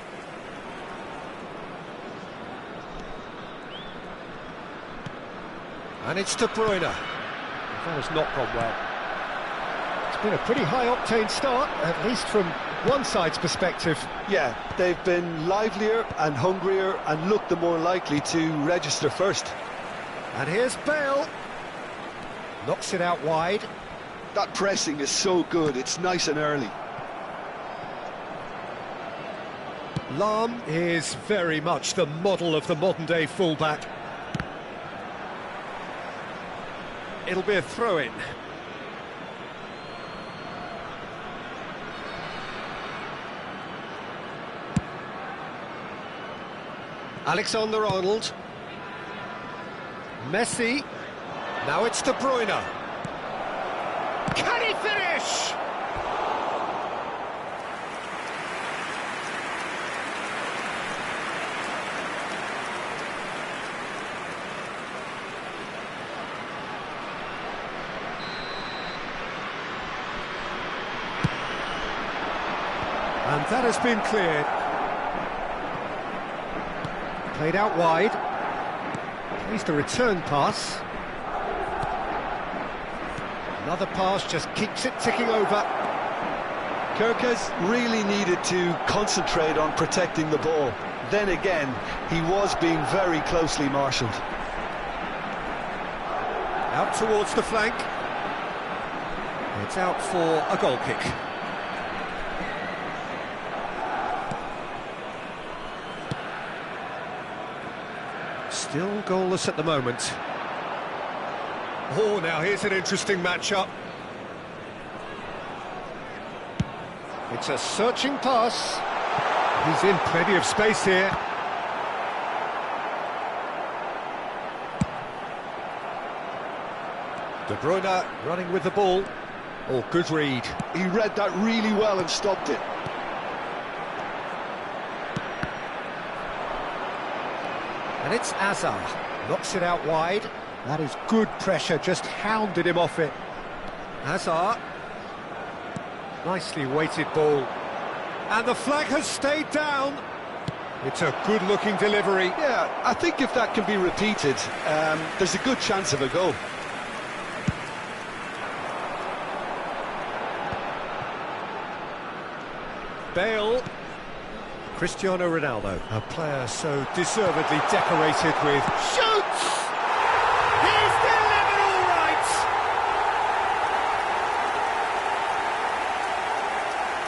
And it's De Bruyne. That has not gone well. It's been a pretty high-octane start, at least from one side's perspective. yeah, they've been livelier and hungrier and looked the more likely to register first. And here's Bale. Knocks it out wide. That pressing is so good, it's nice and early. Lahm is very much the model of the modern-day fullback. It'll be a throw-in. Alexander-Arnold. Messi. Now it's De Bruyne. Can he finish? And that has been cleared. Played out wide. Plays the return pass. Another pass just keeps it ticking over. Kerkez really needed to concentrate on protecting the ball. Then again, he was being very closely marshalled. Out towards the flank. It's out for a goal kick. Still goalless at the moment. Oh, now here's an interesting matchup. It's a searching pass. He's in plenty of space here. De Bruyne running with the ball. Oh, good read. He read that really well and stopped it. And it's Hazard. Knocks it out wide. That is good pressure, just hounded him off it. Hazard. Nicely weighted ball. And the flag has stayed down. It's a good-looking delivery. Yeah, I think if that can be repeated, there's a good chance of a goal. Bale. Cristiano Ronaldo, a player so deservedly decorated with shoots! He's delivered all right!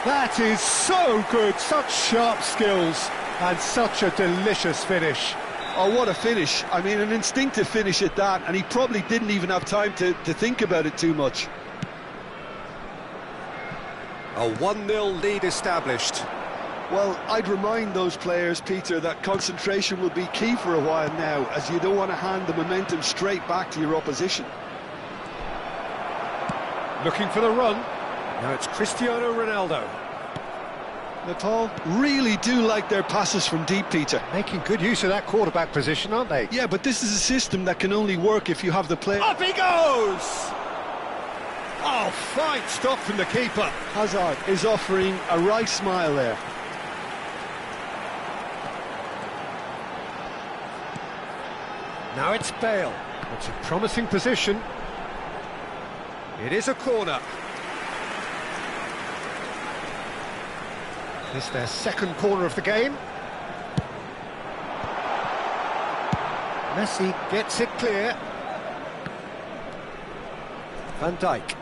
That is so good, such sharp skills and such a delicious finish. Oh, what a finish. I mean, an instinctive finish at that, and he probably didn't even have time to think about it too much. A 1-0 lead established. Well, I'd remind those players, Peter, that concentration will be key for a while now, as you don't want to hand the momentum straight back to your opposition. Looking for the run. Now it's Cristiano Ronaldo. Nepal really do like their passes from deep, Peter. Making good use of that quarterback position, aren't they? Yeah, but this is a system that can only work if you have the player. Up he goes! Oh, fine stop from the keeper. Hazard is offering a right smile there. Now it's Bale. It's a promising position. It is a corner. This is their second corner of the game. Messi gets it clear. Van Dijk.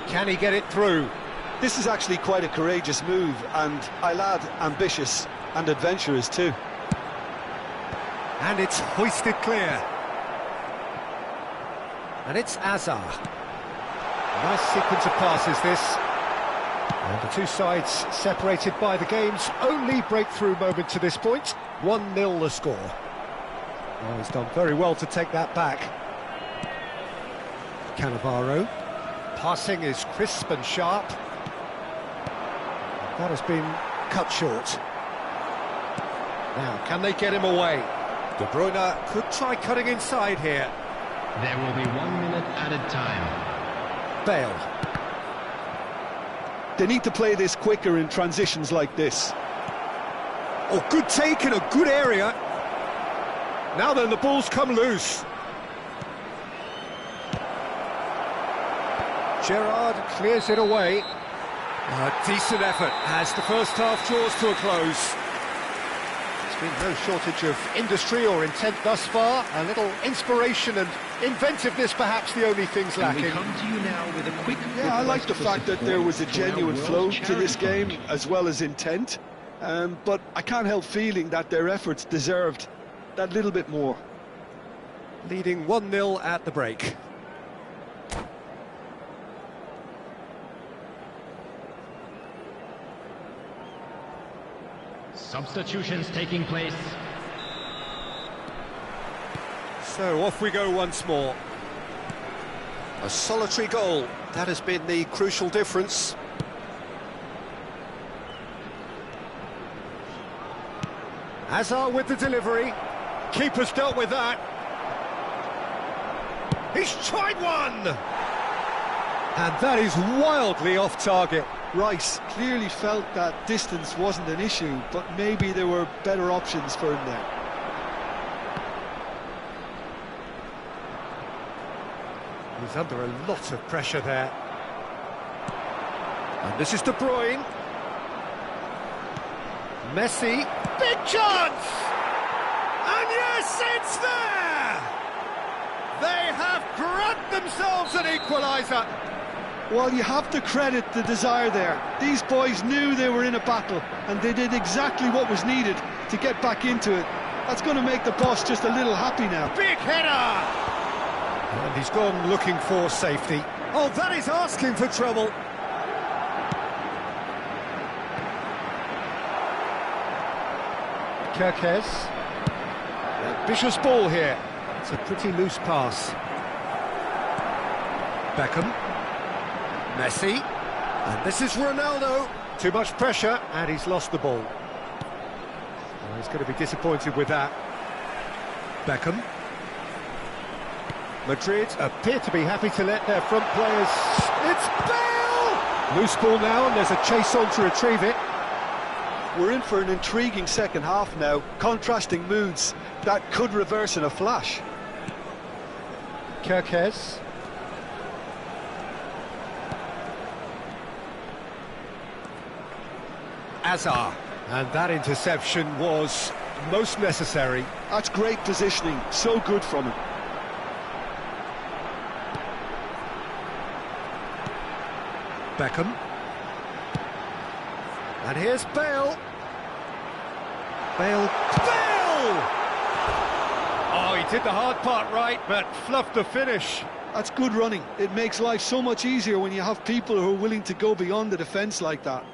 Can he get it through? This is actually quite a courageous move, and I'll add ambitious and adventurous too. And it's hoisted clear. And it's Hazard. Nice sequence of passes, this. And the two sides separated by the game's only breakthrough moment to this point. 1-0 the score. Oh, he's done very well to take that back. Cannavaro. Passing is crisp and sharp. That has been cut short. Now, can they get him away? De Bruyne could try cutting inside here. There will be 1 minute added time. Bale. They need to play this quicker in transitions like this. Oh, good take in a good area. Now then, the ball's come loose. Gerrard clears it away. A decent effort as the first half draws to a close. There's been no shortage of industry or intent thus far. A little inspiration and inventiveness, perhaps the only things lacking. We come to you now with a quick. Yeah, I like the fact that there was a genuine flow to this game, as well as intent. But I can't help feeling that their efforts deserved that little bit more. Leading 1-0 at the break. Substitutions taking place. So off we go once more. A solitary goal. That has been the crucial difference. Hazard with the delivery. Keeper's dealt with that. He's tried one! And that is wildly off target. Rice clearly felt that distance wasn't an issue, but maybe there were better options for him there. He's under a lot of pressure there. And this is De Bruyne. Messi. Big chance! And yes, it's there! They have grabbed themselves an equaliser. Well, you have to credit the desire there. These boys knew they were in a battle, and they did exactly what was needed to get back into it. That's going to make the boss just a little happy now. Big header! And he's gone looking for safety. Oh, that is asking for trouble. Kirkes. Ambitious ball here. It's a pretty loose pass. Beckham. Messi. And this is Ronaldo. Too much pressure, and he's lost the ball. Well, he's going to be disappointed with that. Beckham. Madrid appear to be happy to let their front players... It's Bale! Loose ball now, and there's a chase on to retrieve it. We're in for an intriguing second half now. Contrasting moods that could reverse in a flash. Kirkes. Hazard. And that interception was most necessary. That's great positioning, so good from him. Beckham. And here's Bale. Bale. Oh, he did the hard part right, but fluffed the finish. That's good running. It makes life so much easier when you have people who are willing to go beyond the defence like that.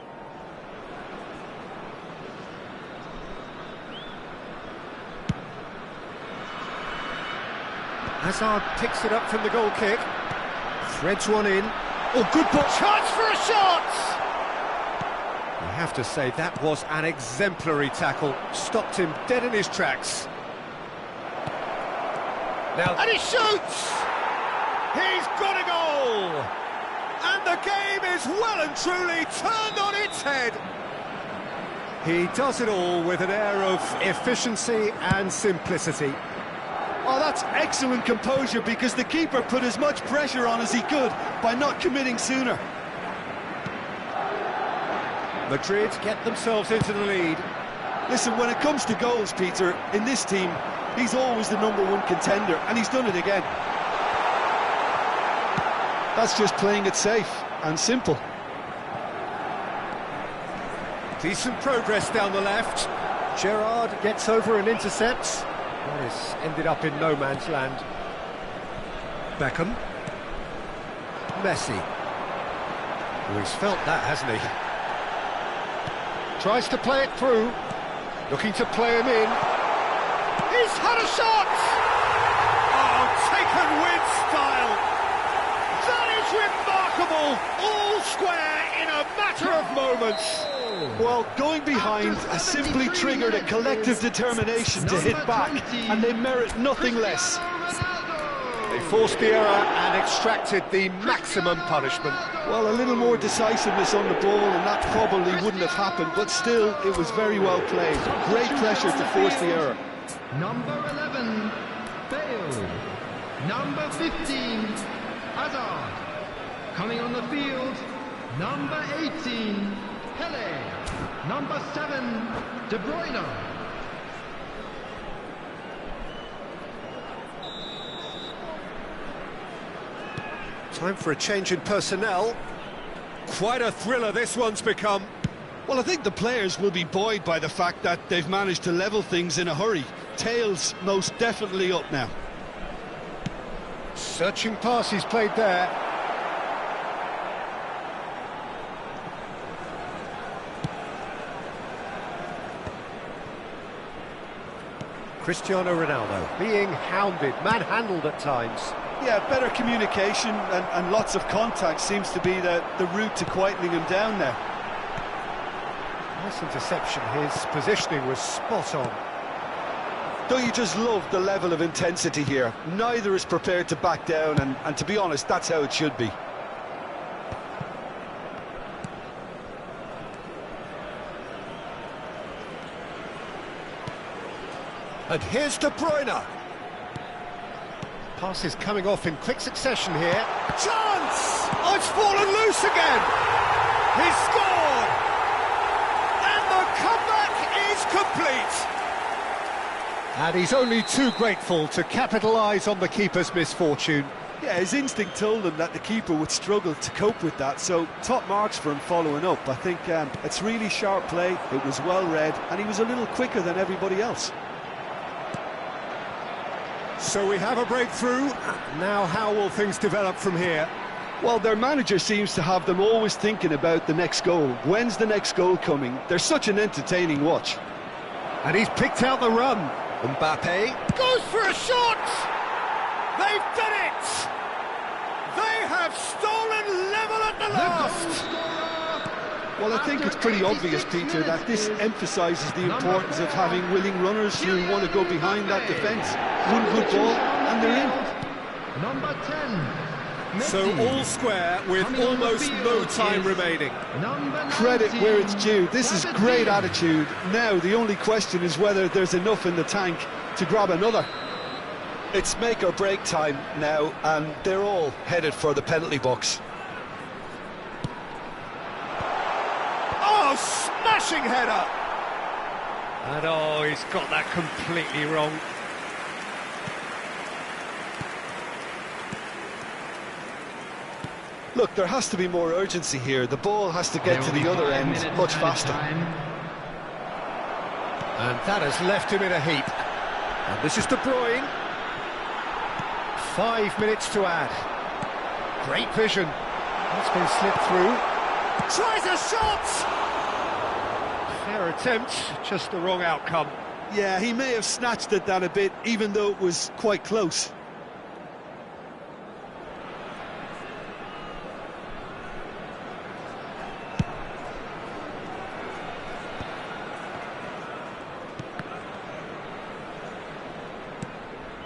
Hazard picks it up from the goal kick. Threads one in. Oh, good ball. Chance for a shot! You have to say that was an exemplary tackle. Stopped him dead in his tracks. Now, and he shoots! He's got a goal! And the game is well and truly turned on its head. He does it all with an air of efficiency and simplicity. Oh, that's excellent composure, because the keeper put as much pressure on as he could by not committing sooner. Madrid get themselves into the lead. Listen, when it comes to goals, Peter, in this team, he's always the #1 contender, and he's done it again. That's just playing it safe and simple. Decent progress down the left. Gerrard gets over and intercepts. That has ended up in no man's land. Beckham. Messi. Oh, he's felt that, hasn't he? Tries to play it through. Looking to play him in. He's had a shot! Oh, taken with style. That is remarkable. All square in a matter of moments. Well, going behind has simply triggered a collective determination to hit back, and they merit nothing less. They forced the error and extracted the maximum punishment. Well, a little more decisiveness on the ball, and that probably wouldn't have happened, but still, it was very well played. Great pressure to force the error. Number 11, Bale. Number 15, Hazard. Coming on the field, number 18, Pele. Number 7, De Bruyne. Time for a change in personnel. Quite a thriller this one's become. Well, I think the players will be buoyed by the fact that they've managed to level things in a hurry. Tails most definitely up now. Searching pass he's played there. Cristiano Ronaldo being hounded, manhandled at times. Yeah, better communication and lots of contact seems to be the route to quietening him down there. Nice interception, his positioning was spot on. Don't you just love the level of intensity here? Neither is prepared to back down, and to be honest, that's how it should be. And here's De Bruyne. Pass is coming off in quick succession here. Chance! Oh, it's fallen loose again! He's scored! And the comeback is complete! And he's only too grateful to capitalise on the keeper's misfortune. Yeah, his instinct told him that the keeper would struggle to cope with that, so top marks for him following up. I think it's really sharp play, it was well read, and he was a little quicker than everybody else. So we have a breakthrough. Now how will things develop from here? Well, their manager seems to have them always thinking about the next goal. When's the next goal coming? They're such an entertaining watch. And he's picked out the run. Mbappe goes for a shot! They've done it! They have stolen level at the last! Well, I think it's pretty obvious, Peter, that this emphasises the importance of having willing runners who want to go behind that defence. One good ball, and they're in. Number 10, So all square with almost no time remaining. Credit where it's due. This is great attitude. Now, the only question is whether there's enough in the tank to grab another. It's make or break time now, and they're all headed for the penalty box. Oh, smashing header! And oh, he's got that completely wrong. Look, there has to be more urgency here. The ball has to get to the other end much faster. And that has left him in a heap. And this is De Bruyne. 5 minutes to add. Great vision. That's been slipped through. Tries a shot! Fair attempt, just the wrong outcome. Yeah, he may have snatched at that a bit, even though it was quite close.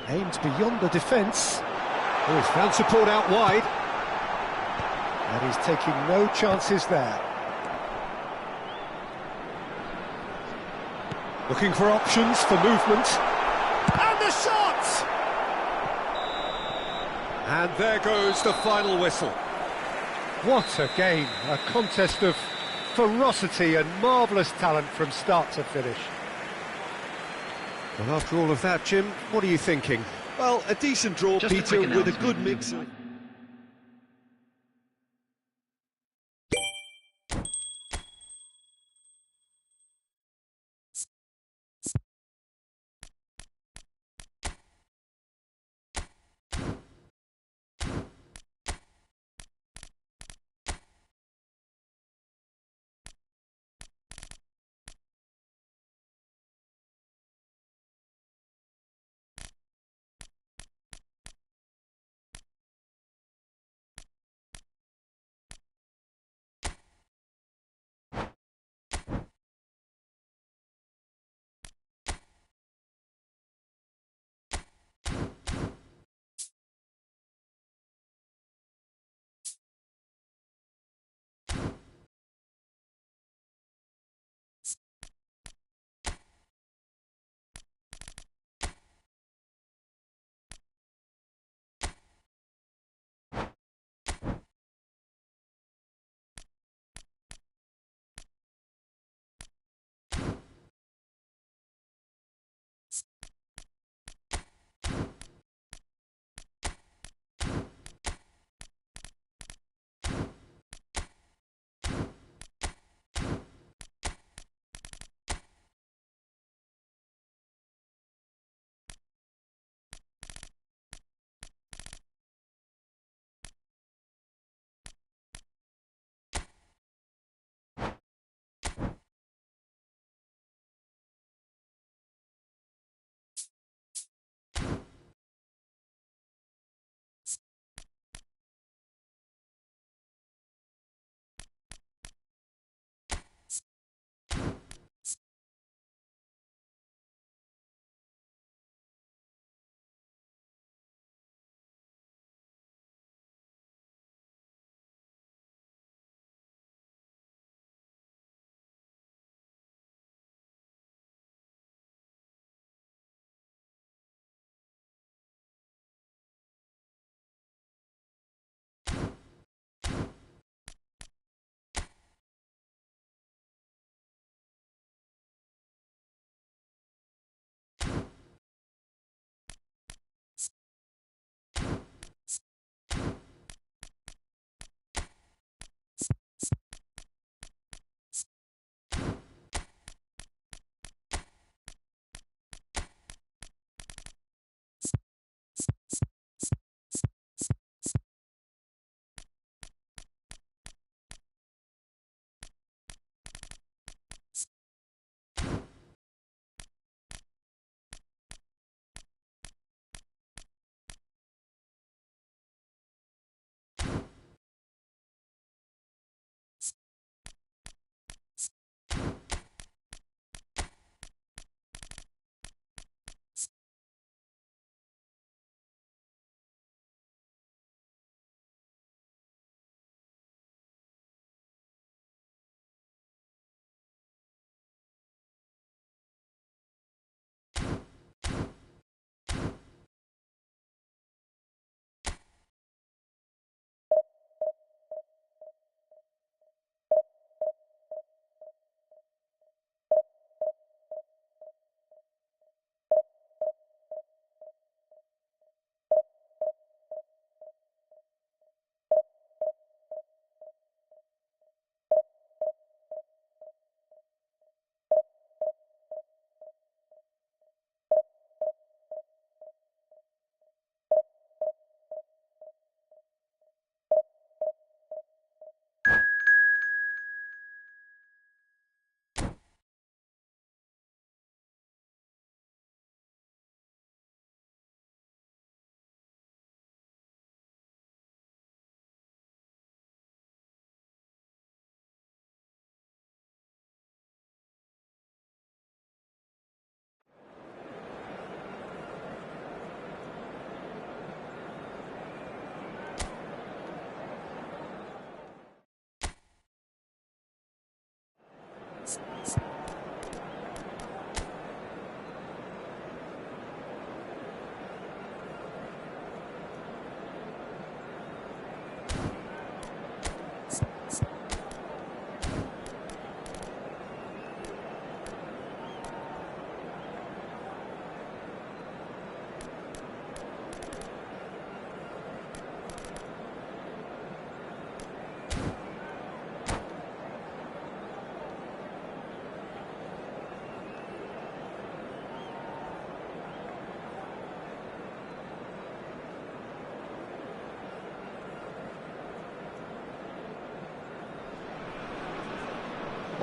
Aimed beyond the defence. Oh, he's found support out wide. And he's taking no chances there. Looking for options for movement. And the shot! And there goes the final whistle. What a game, a contest of ferocity and marvellous talent from start to finish. Well, after all of that, Jim, what are you thinking? Well, a decent draw, Just a Peter, quick with a good announcement. mix of...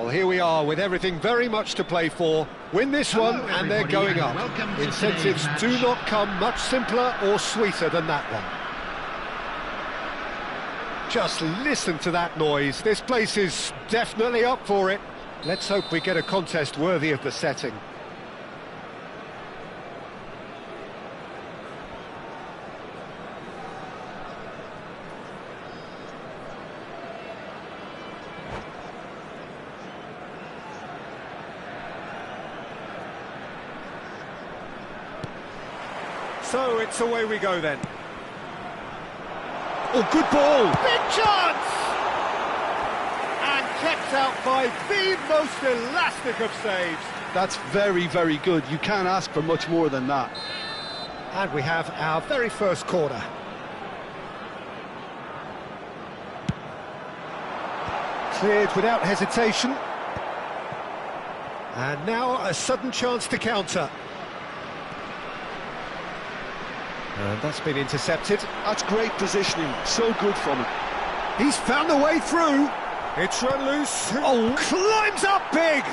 Well, here we are with everything very much to play for. Win this one and they're going up. Incentives do not come much simpler or sweeter than that one. Just listen to that noise. This place is definitely up for it. Let's hope we get a contest worthy of the setting. So it's away we go then. Oh, good ball! Big chance! And kept out by the most elastic of saves. That's very, very good. You can't ask for much more than that. And we have our very first corner. Cleared without hesitation. And now a sudden chance to counter. And that's been intercepted. That's great positioning, so good from him. He's found a way through. It's run loose. Oh, climbs up big.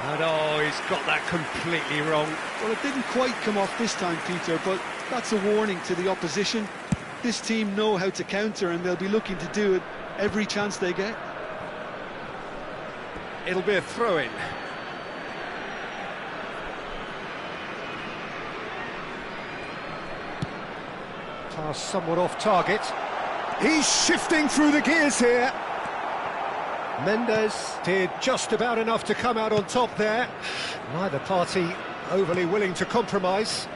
And oh, he's got that completely wrong. Well, it didn't quite come off this time, Peter, but that's a warning to the opposition. This team know how to counter and they'll be looking to do it every chance they get. It'll be a throw-in. Pass somewhat off target. He's shifting through the gears here. Mendes did just about enough to come out on top there. Neither party overly willing to compromise.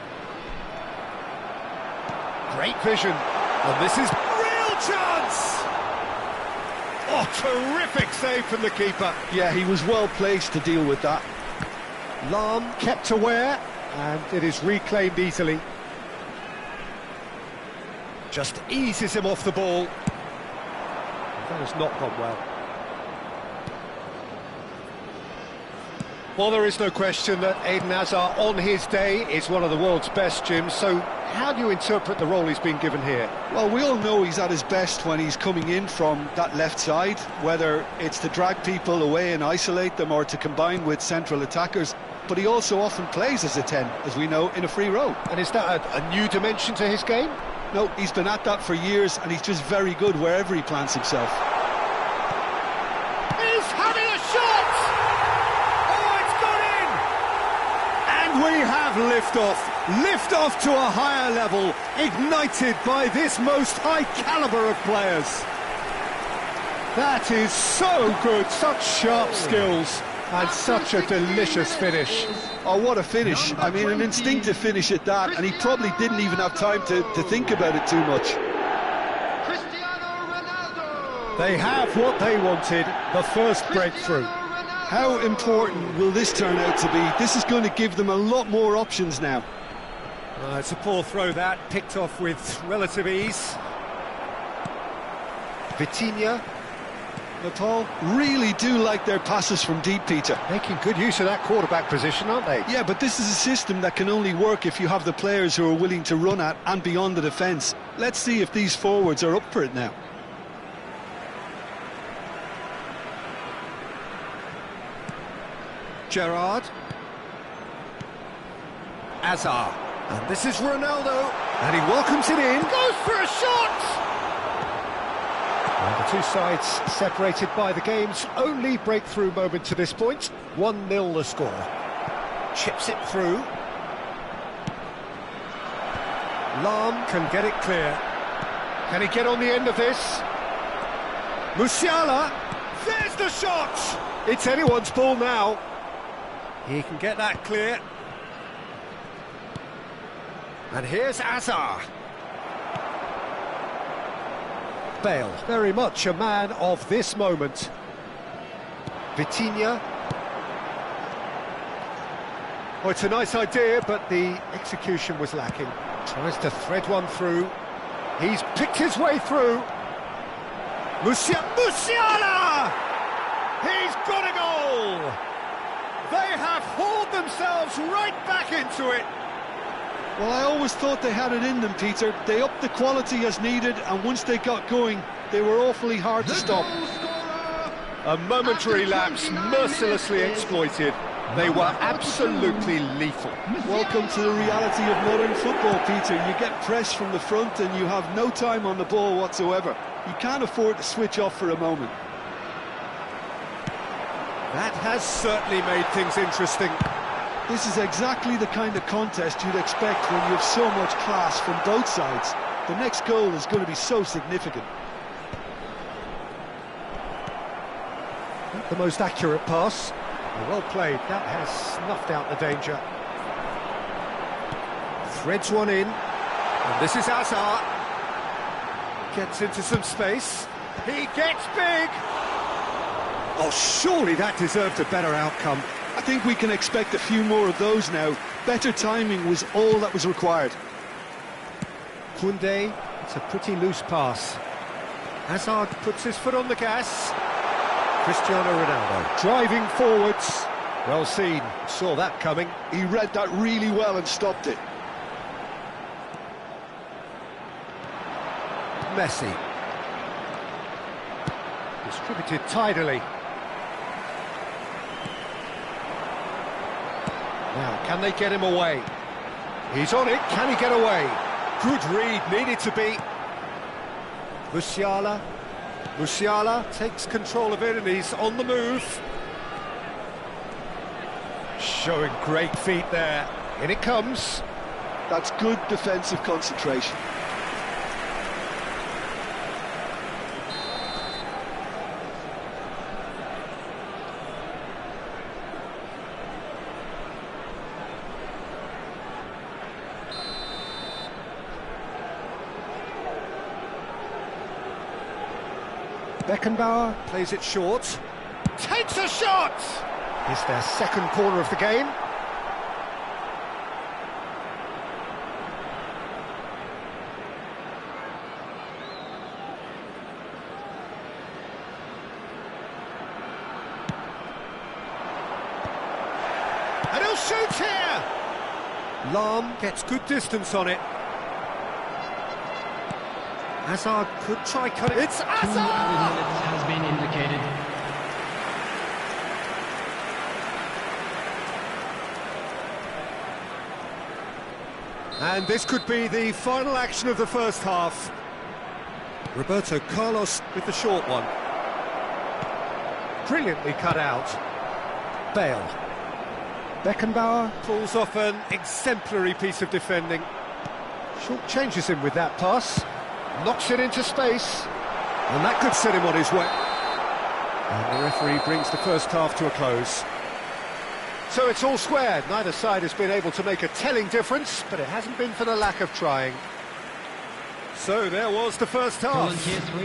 Great vision. And this is real chance! Oh, terrific save from the keeper. Yeah, he was well placed to deal with that. Lahm kept aware, and it is reclaimed easily. Just eases him off the ball. That has not gone well. Well, there is no question that Eden Hazard, on his day, is one of the world's best, Jim. So how do you interpret the role he's been given here? Well, we all know he's at his best when he's coming in from that left side, whether it's to drag people away and isolate them or to combine with central attackers. But he also often plays as a 10, as we know, in a free role. And is that a new dimension to his game? No, he's been at that for years, and he's just very good wherever he plants himself. He's having a shot! Oh, it's gone in! And we have liftoff. Liftoff to a higher level, ignited by this most high caliber of players. That is so good, such sharp skills, and such a delicious finish. Oh, what a finish. I mean, an instinctive finish at that, and he probably didn't even have time to think about it too much. They have what they wanted, the first breakthrough. How important will this turn out to be? This is going to give them a lot more options now. It's a poor throw that, picked off with relative ease. Vitinha. Nepal really do like their passes from deep, Peter. Making good use of that quarterback position, aren't they? Yeah, but this is a system that can only work if you have the players who are willing to run at and beyond the defence. Let's see if these forwards are up for it now. Gerrard. Hazard. And this is Ronaldo. And he welcomes it in. Goes for a shot! And the two sides separated by the game's only breakthrough moment to this point. 1-0 the score. Chips it through. Lahm can get it clear. Can he get on the end of this? Musiala. There's the shot! It's anyone's ball now. He can get that clear. And here's Hazard. Bale, very much a man of this moment. Vitinha. Oh, it's a nice idea, but the execution was lacking. Tries to thread one through. He's picked his way through. Musiala! He's got a goal! They have hauled themselves right back into it. Well, I always thought they had it in them, Peter. They upped the quality as needed, and once they got going, they were awfully hard to stop. A momentary lapse mercilessly exploited. They were absolutely lethal. Welcome to the reality of modern football, Peter. You get press from the front and you have no time on the ball whatsoever. You can't afford to switch off for a moment. That has certainly made things interesting. This is exactly the kind of contest you'd expect when you have so much class from both sides. The next goal is going to be so significant. Not the most accurate pass. Well played, that has snuffed out the danger. Threads one in, and this is Hazard. Gets into some space, he gets big! Oh, surely that deserved a better outcome. I think we can expect a few more of those now. Better timing was all that was required. Koundé, it's a pretty loose pass. Hazard puts his foot on the gas. Cristiano Ronaldo driving forwards. Well seen, saw that coming. He read that really well and stopped it. Messi. Distributed tidily. Now, can they get him away? He's on it, can he get away? Good read, needed to be. Musiala. Musiala takes control of it and he's on the move. Showing great feet there. In it comes. That's good defensive concentration. Beckenbauer plays it short, takes a shot! It's their second corner of the game. And he'll shoot here! Lahm gets good distance on it. Hazard could try cutting. It's Hazard! 2 added minutes has been indicated. And this could be the final action of the first half. Roberto Carlos with the short one. Brilliantly cut out. Bale. Beckenbauer pulls off an exemplary piece of defending. Short changes him with that pass. Knocks it into space, and that could set him on his way. And the referee brings the first half to a close. So it's all square. Neither side has been able to make a telling difference, but it hasn't been for the lack of trying. So there was the first half.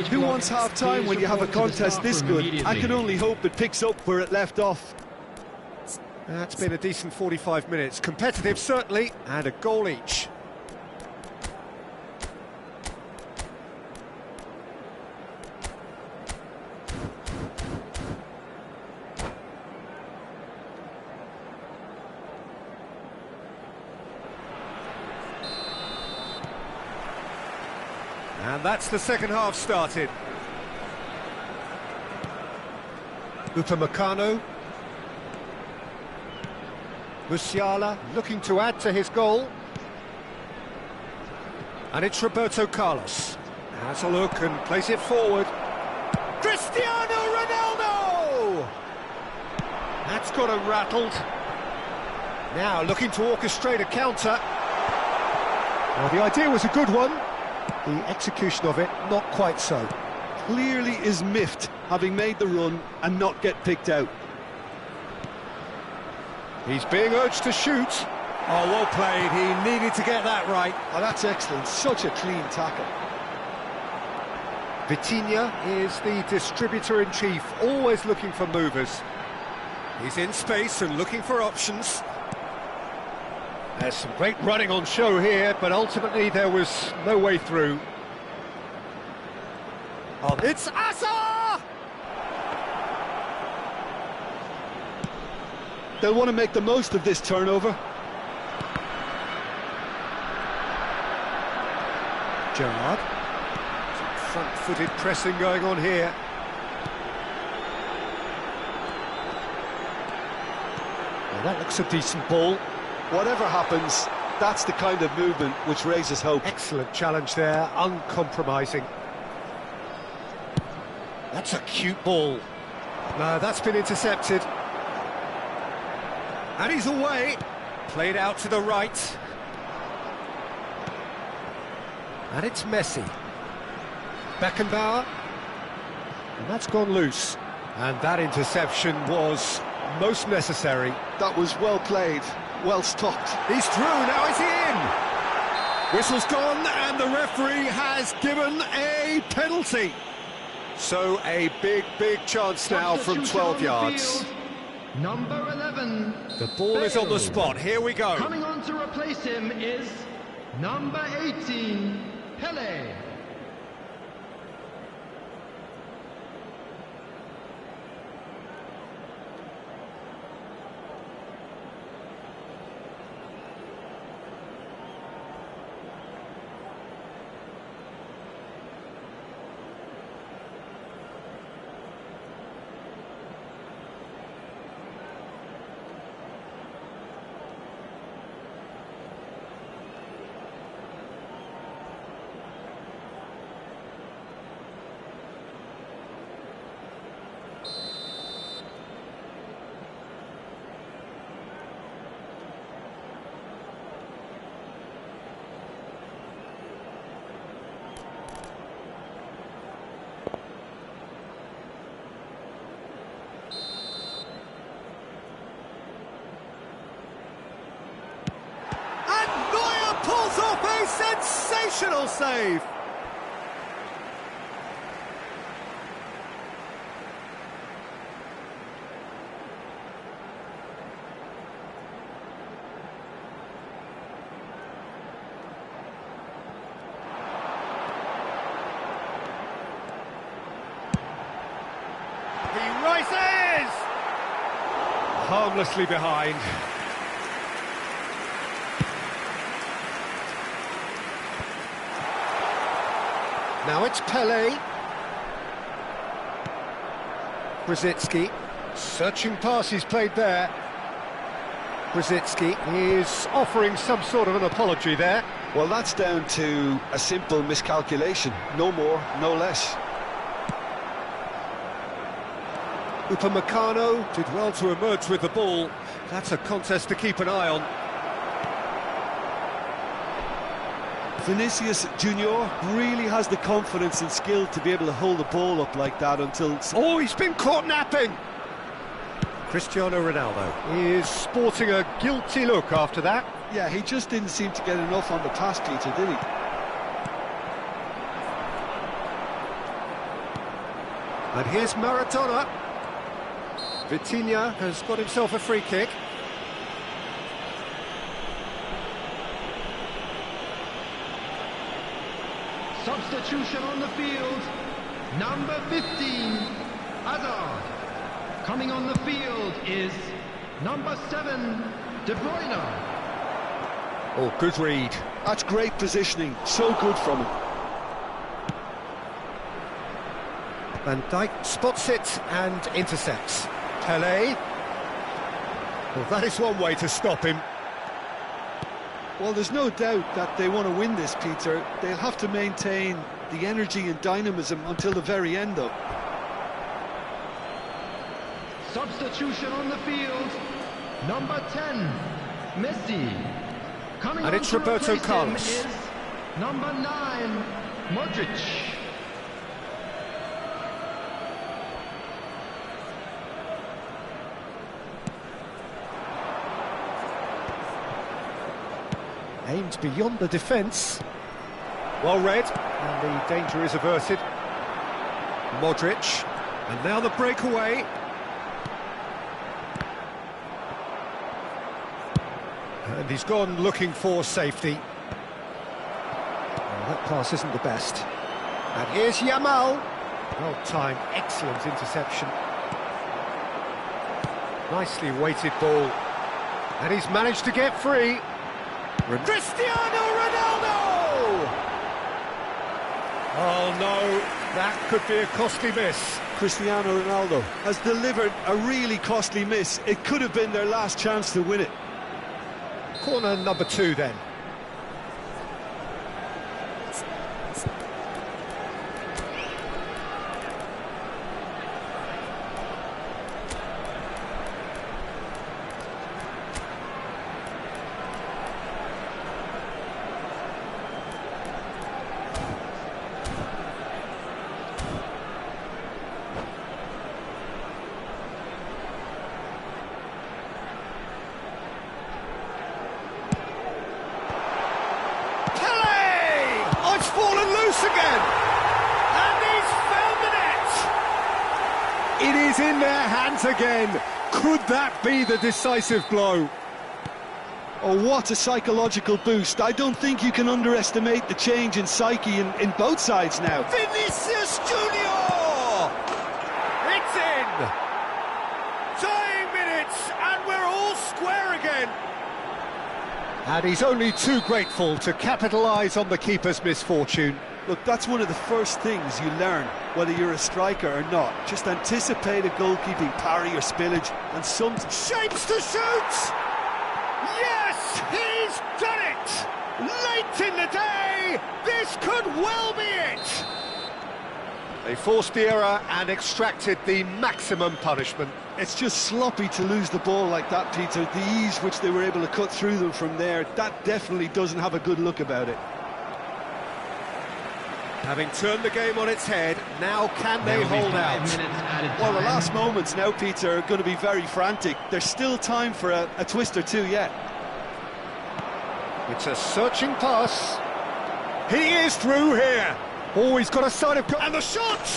Who wants half-time when you have a contest this good? I can only hope it picks up where it left off. That's been a decent 45 minutes. Competitive, certainly, and a goal each. And that's the second half started. Upamecano. Musiala looking to add to his goal. And it's Roberto Carlos. Has a look and plays it forward. Cristiano Ronaldo! That's got him rattled. Now looking to orchestrate a counter. Well, the idea was a good one. The execution of it, not quite so. Clearly is miffed, having made the run and not get picked out. He's being urged to shoot. Oh, well played. He needed to get that right. Oh, that's excellent. Such a clean tackle. Vitinha is the distributor-in-chief, always looking for movers. He's in space and looking for options. There's some great running on show here, but ultimately there was no way through. Oh, it's Asa! They'll want to make the most of this turnover. Gerrard. Some front-footed pressing going on here. Well, that looks a decent ball. Whatever happens, that's the kind of movement which raises hope. Excellent challenge there, uncompromising. That's a cute ball. No, that's been intercepted. And he's away. Played out to the right. And it's Messi. Beckenbauer. And that's gone loose. And that interception was most necessary. That was well played, well stopped. He's through, now is he in? Whistle's gone and the referee has given a penalty. So a big chance now from 12 yards. Number 11. The ball is on the spot, here we go. Coming on to replace him is number 18, Pele. Sensational save! He rises! Harmlessly behind. Now it's Pele. Brzezinski. Searching pass he's played there. Brzezinski is offering some sort of an apology there. Well, that's down to a simple miscalculation. No more, no less. Upamecano did well to emerge with the ball. That's a contest to keep an eye on. Vinicius Junior really has the confidence and skill to be able to hold the ball up like that until... Oh, he's been caught napping! Cristiano Ronaldo is sporting a guilty look after that. Yeah, he just didn't seem to get enough on the pass, Peter, did he? And here's Maradona. Vitinha has got himself a free kick. Substitution on the field, number 15, Hazard. Coming on the field is number 7, De Bruyne. Oh, good read. That's great positioning, so good from him. Van Dijk spots it and intercepts. Pele. Well, that is one way to stop him. Well, there's no doubt that they want to win this, Peter. They'll have to maintain the energy and dynamism until the very end, though. Substitution on the field, number 10, Messi. Coming and it's Roberto Carlos. Is number 9, Modric. Aimed beyond the defence. Well read, and the danger is averted. Modric, and now the breakaway. And he's gone looking for safety. Well, that pass isn't the best. And here's Yamal. Well timed, excellent interception. Nicely weighted ball. And he's managed to get free. Cristiano Ronaldo! Oh no, that could be a costly miss. Cristiano Ronaldo has delivered a really costly miss. It could have been their last chance to win it. Corner number 2 then. Fallen loose again, and he's found the net. It is in their hands again. Could that be the decisive blow? Oh, what a psychological boost. I don't think you can underestimate the change in psyche in both sides now. Vinicius Junior! It's in! Dying minutes, and we're all square again. And he's only too grateful to capitalise on the keeper's misfortune. Look, that's one of the first things you learn, whether you're a striker or not. Just anticipate a goalkeeping parry or spillage, and some shapes to shoot! Yes, he's done it! Late in the day, this could well be it! They forced the error and extracted the maximum punishment. It's just sloppy to lose the ball like that, Peter. The ease which they were able to cut through them from there, that definitely doesn't have a good look about it. Having turned the game on its head, now can they hold out? Well, the last moments now, Peter, are going to be very frantic. There's still time for a twist or two yet. It's a searching pass. He is through here. Oh, he's got a side of... And the shot!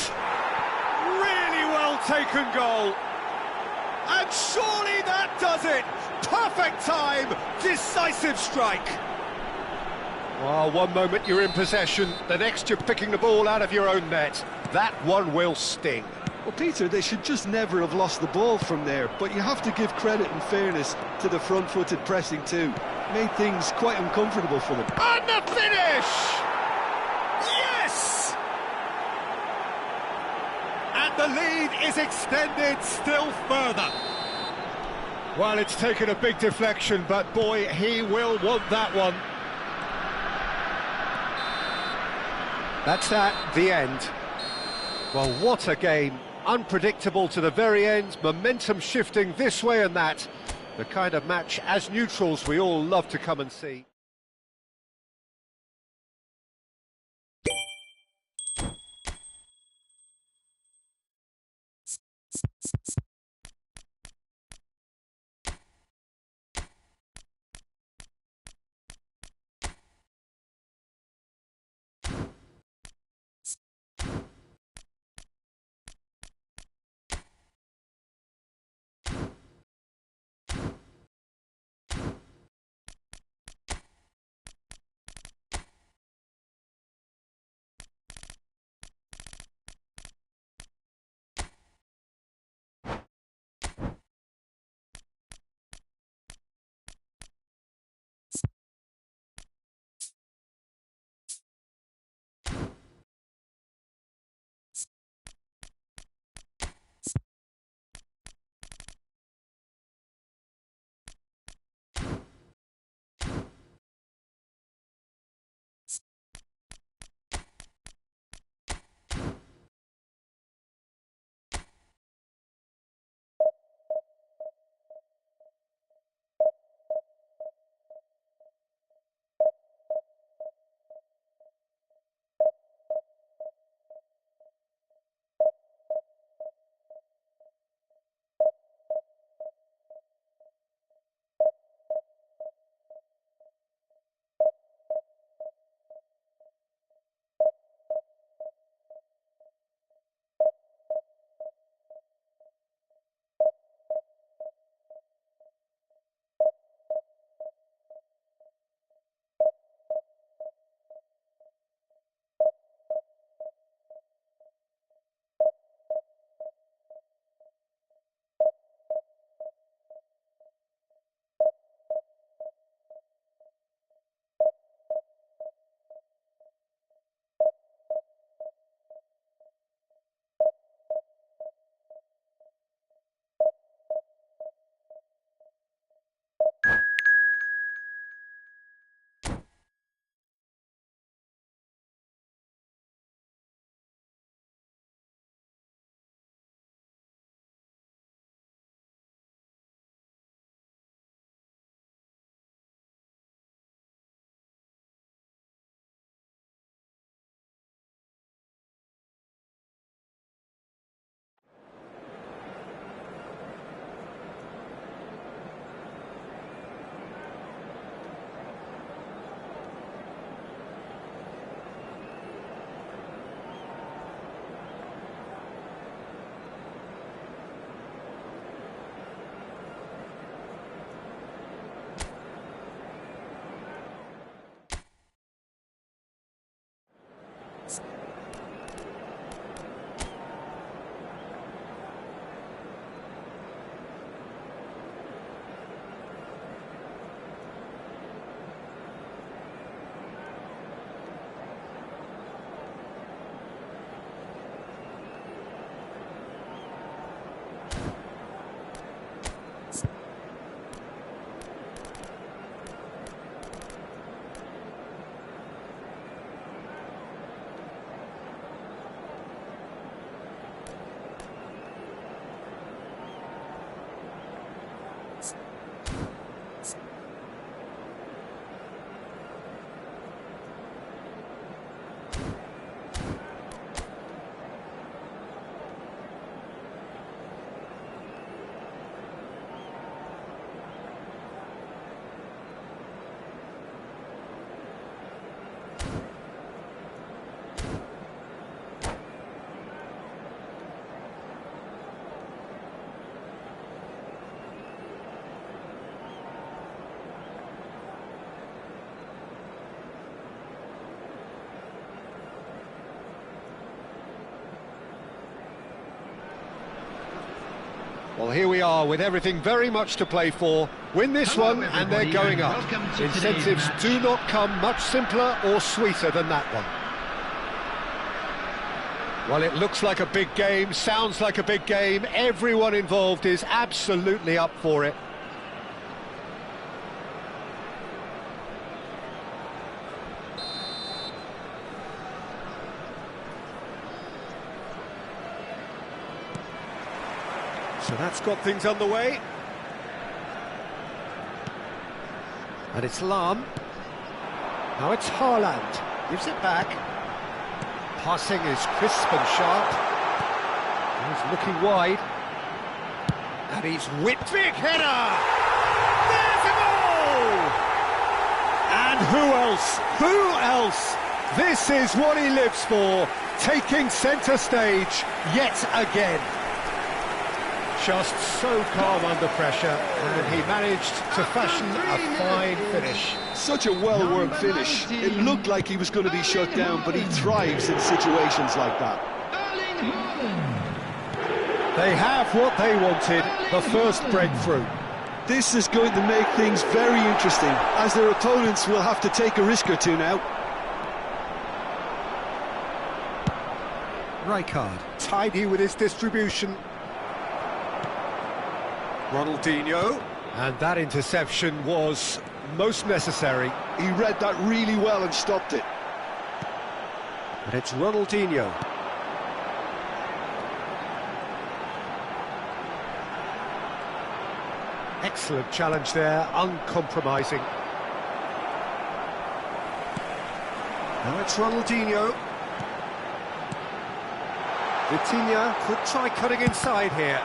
Really well taken goal. And surely that does it. Perfect time, decisive strike. Well, one moment you're in possession, the next you're picking the ball out of your own net. That one will sting. Well, Peter, they should just never have lost the ball from there, but you have to give credit and fairness to the front-footed pressing too. Made things quite uncomfortable for them. And the finish! Yes! And the lead is extended still further. Well, it's taken a big deflection, but boy, he will want that one. That's that, the end. Well, what a game. Unpredictable to the very end, momentum shifting this way and that. The kind of match, as neutrals, we all love to come and see. Well, here we are with everything very much to play for. Win this Hello, one and they're everybody, going and up. welcome to today's Incentives match. do not come much simpler or sweeter than that one. Well, it looks like a big game, sounds like a big game. Everyone involved is absolutely up for it. So that's got things underway. And it's Lahm. Now it's Haaland. Gives it back. Passing is crisp and sharp. He's looking wide. And he's whipped. Big header! There's a goal! And who else? Who else? This is what he lives for. Taking centre stage yet again. Just so calm under pressure, and he managed to fashion a fine finish. Such a well-worked finish. It looked like he was going to be shut down, but he thrives in situations like that. They have what they wanted, the first breakthrough. This is going to make things very interesting, as their opponents will have to take a risk or two now. Rijkaard, tidy with his distribution. Ronaldinho, and that interception was most necessary. He read that really well and stopped it. And it's Ronaldinho. Excellent challenge there, uncompromising. Now it's Ronaldinho. Vitinha could try cutting inside here.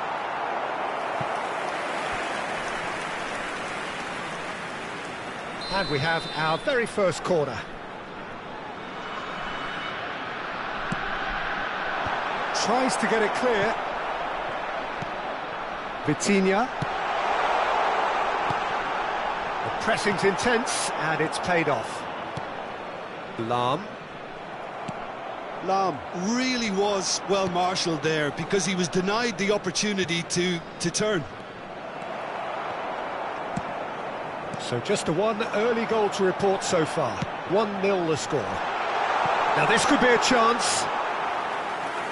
And we have our very first corner. Tries to get it clear. Vitinha. The pressing's intense, and it's paid off. Lahm. Lahm really was well marshalled there, because he was denied the opportunity to turn. So just the one early goal to report so far. 1-0 the score. Now this could be a chance.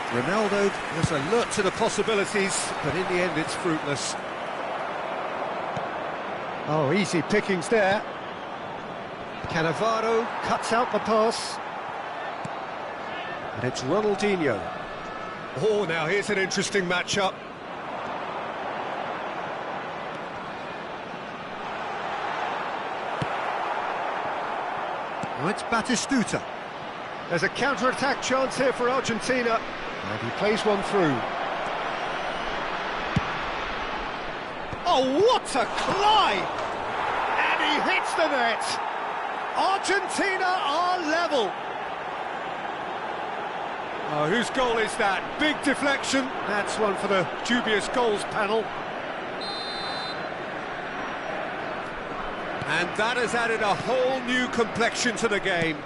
Ronaldo was alert to the possibilities, but in the end it's fruitless. Oh, easy pickings there. Cannavaro cuts out the pass. And it's Ronaldinho. Oh, now here's an interesting matchup. Now it's Batistuta. There's a counter-attack chance here for Argentina. And he plays one through. Oh, what a climb! And he hits the net. Argentina are level. Oh, whose goal is that? Big deflection. That's one for the dubious goals panel. And that has added a whole new complexion to the game.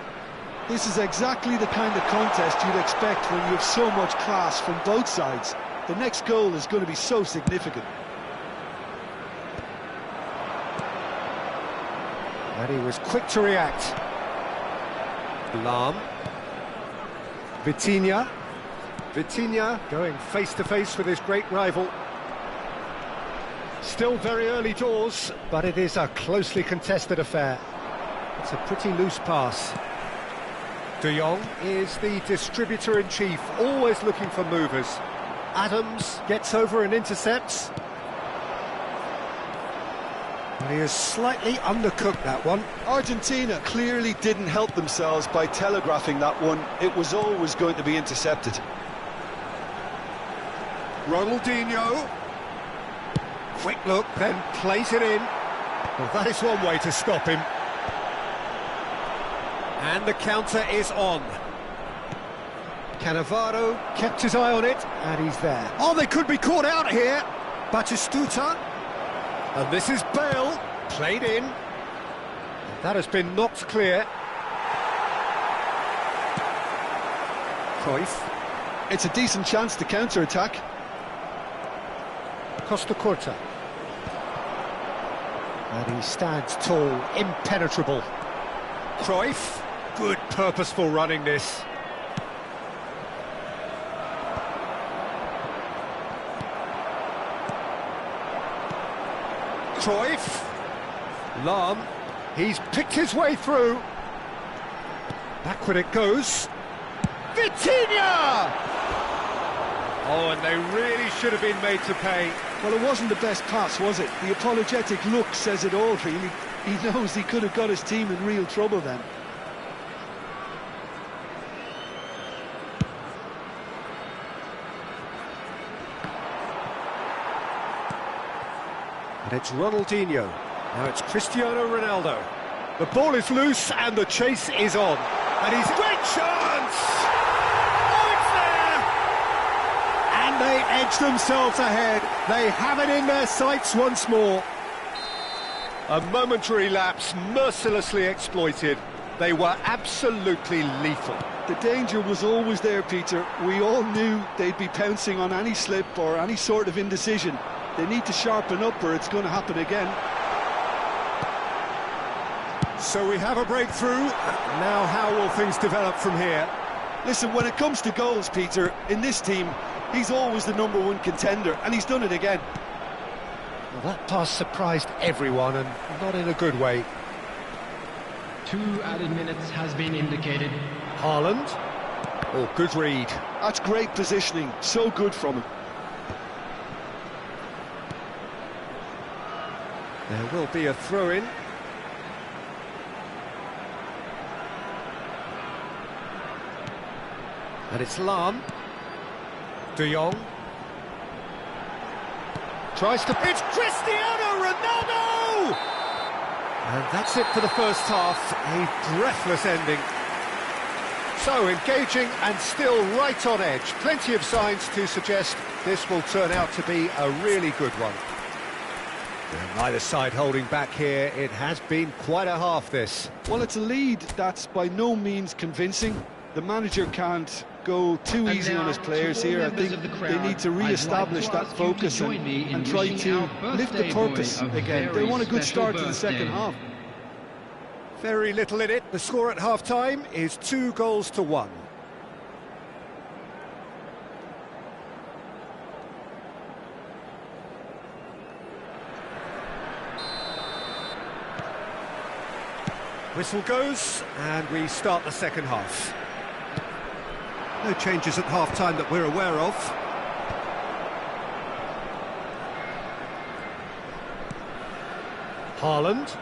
This is exactly the kind of contest you'd expect when you have so much class from both sides. The next goal is going to be so significant. And he was quick to react. Lahm. Vitinha. Vitinha going face-to-face with his great rival. Still very early doors, but it is a closely contested affair. It's a pretty loose pass. De Jong is the distributor-in-chief, always looking for movers. Adams gets over and intercepts. And he has slightly undercooked that one. Argentina clearly didn't help themselves by telegraphing that one. It was always going to be intercepted. Ronaldinho. Quick look, then plays it in. Well, that is one way to stop him. And the counter is on. Cannavaro kept his eye on it, and he's there. Oh, they could be caught out here. Batistuta. And this is Bale, played in. And that has been knocked clear. Cruyff. It's a decent chance to counter-attack. Costa Curta. And he stands tall, impenetrable. Cruyff, good purposeful running this. Cruyff, Lahm, he's picked his way through. Backward it goes. Vitinha! Oh, and they really should have been made to pay. Well, it wasn't the best pass, was it? The apologetic look says it all, really. He knows he could have got his team in real trouble then. And it's Ronaldinho. Now it's Cristiano Ronaldo. The ball is loose and the chase is on. And he's... Great chance! Oh, it's there! And they edge themselves ahead. They have it in their sights once more. A momentary lapse mercilessly exploited. They were absolutely lethal. The danger was always there, Peter. We all knew they'd be pouncing on any slip or any sort of indecision. They need to sharpen up or it's going to happen again. So we have a breakthrough. Now how will things develop from here? Listen, when it comes to goals, Peter, in this team, he's always the #1 contender, and he's done it again. Well, that pass surprised everyone, and not in a good way. 2 added minutes has been indicated. Haaland. Oh, good read. That's great positioning. So good from him. There will be a throw-in. And it's Lahm. De Jong. Tries to... It's Cristiano Ronaldo! And that's it for the first half. A breathless ending. So engaging and still right on edge. Plenty of signs to suggest this will turn out to be a really good one. And neither side holding back here. It has been quite a half, this. Well, it's a lead that's by no means convincing. The manager can't go too easy on his players here. I think they need to re-establish that focus and try to lift the purpose again. They want a good start to the second half. Very little in it. The score at half-time is 2-1. Whistle goes, and we start the second half. No changes at half-time that we're aware of. Haaland.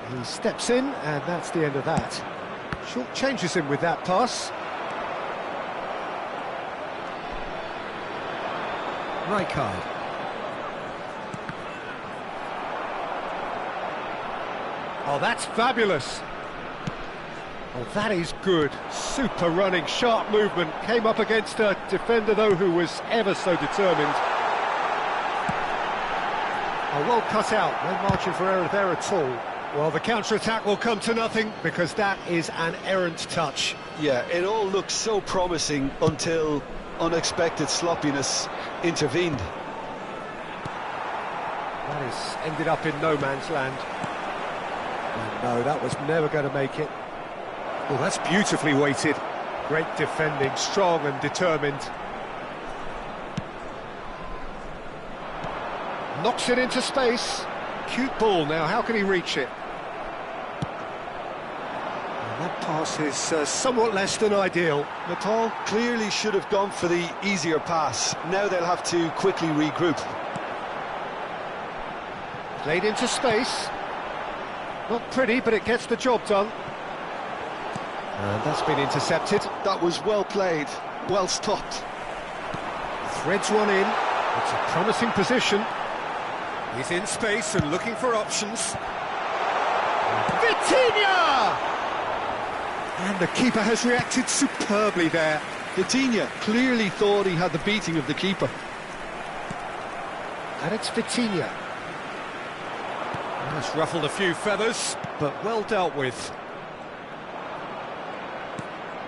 He steps in, and that's the end of that. Short changes him with that pass. Rijkaard. Oh, that's fabulous. Oh, that is good. Super running, sharp movement. Came up against a defender, though, who was ever so determined. Oh, well cut out. No margin for error there at all. Well, the counter-attack will come to nothing because that is an errant touch. Yeah, it all looked so promising until unexpected sloppiness intervened. That is ended up in no man's land. Oh, no, that was never going to make it. Well, that's beautifully weighted. Great defending, strong and determined. Knocks it into space. Cute ball now, how can he reach it? And that pass is somewhat less than ideal. Nepal clearly should have gone for the easier pass. Now they'll have to quickly regroup. Played into space. Not pretty, but it gets the job done. And that's been intercepted. That was well played, well stopped. Threads one in. It's a promising position. He's in space and looking for options. Vitinha! And the keeper has reacted superbly there. Vitinha clearly thought he had the beating of the keeper. And it's Vitinha. That's ruffled a few feathers, but well dealt with.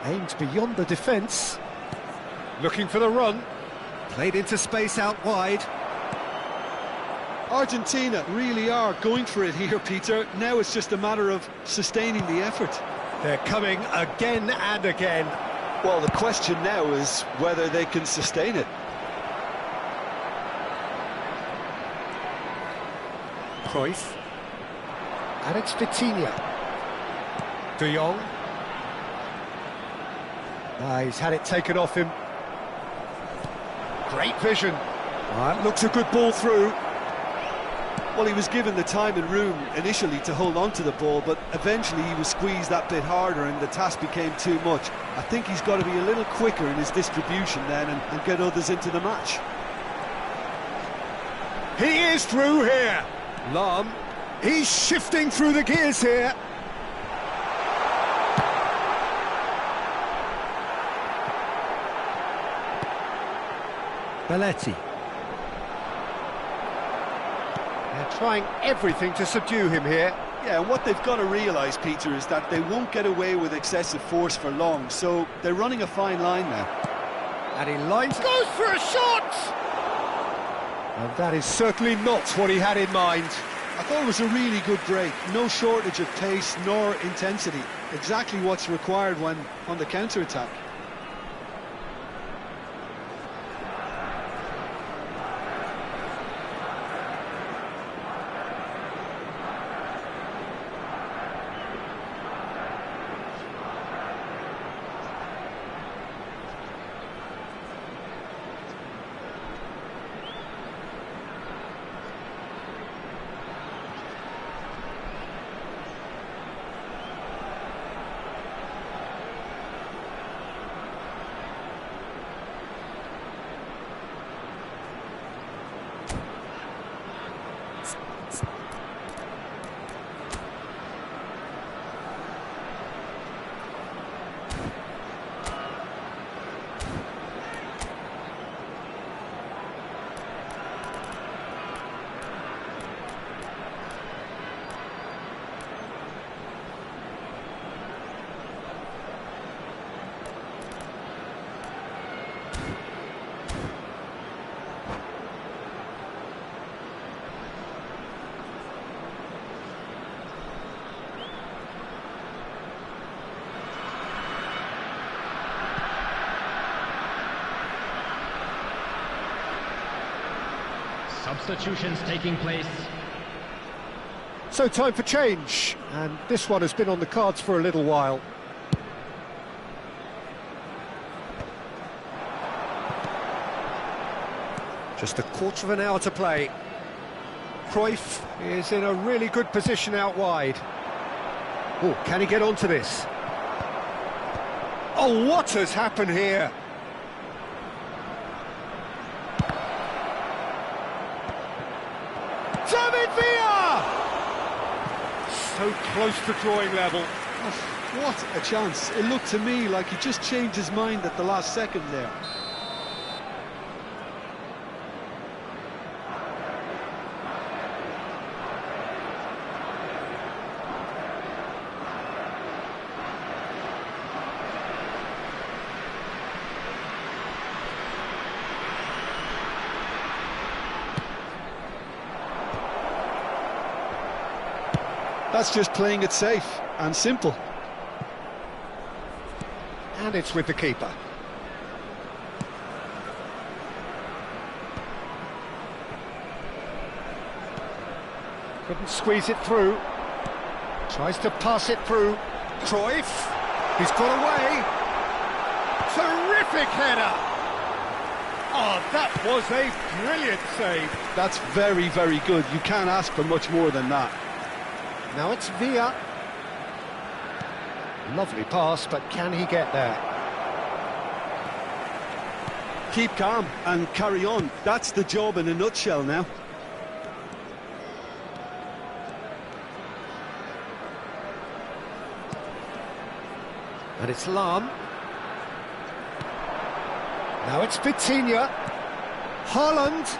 Aimed beyond the defence. Looking for the run. Played into space out wide. Argentina really are going for it here, Peter. Now it's just a matter of sustaining the effort. They're coming again and again. Well, the question now is whether they can sustain it. Cruyff. And it's Vitinha. De Jong. He's had it taken off him. Great vision. Looks a good ball through. Well, he was given the time and room initially to hold on to the ball, but eventually he was squeezed that bit harder and the task became too much. I think he's got to be a little quicker in his distribution then and get others into the match. He is through here. Lahm, he's shifting through the gears here. Belletti. They're trying everything to subdue him here. Yeah, and what they've got to realise, Peter, is that they won't get away with excessive force for long, so they're running a fine line now. And he lines... goes for a shot! And that is certainly not what he had in mind. I thought it was a really good break. No shortage of pace nor intensity. Exactly what's required when on the counter-attack. Substitutions taking place. So time for change, and this one has been on the cards for a little while. Just a quarter of an hour to play. Cruyff is in a really good position out wide. Oh, can he get onto this? Oh, what has happened here? David Villa! So close to drawing level. Oh, what a chance. It looked to me like he just changed his mind at the last second there. That's just playing it safe and simple. And it's with the keeper. Couldn't squeeze it through. Tries to pass it through. Cruyff. He's got away. Terrific header. Oh, that was a brilliant save. That's very, very good. You can't ask for much more than that. Now it's Villa. Lovely pass, but can he get there? Keep calm and carry on. That's the job in a nutshell now. And it's Lahm. Now it's Vitinha. Haaland.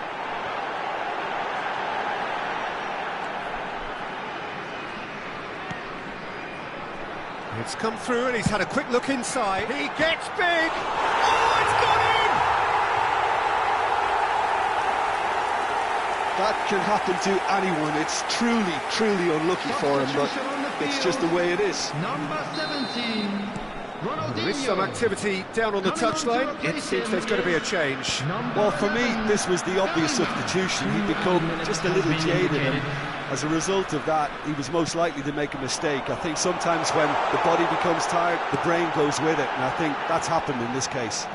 It's come through and he's had a quick look inside. He gets big! Oh, it's gone that can happen to anyone. It's truly, truly unlucky for him, but it's just the way it is. Number 17, Ronaldinho. There is some activity down on the touchline. It seems there's going to be a change. Well, for me, this was the obvious substitution. He'd become just a little jaded, and as a result of that, he was most likely to make a mistake. I think sometimes when the body becomes tired, the brain goes with it, and I think that's happened in this case.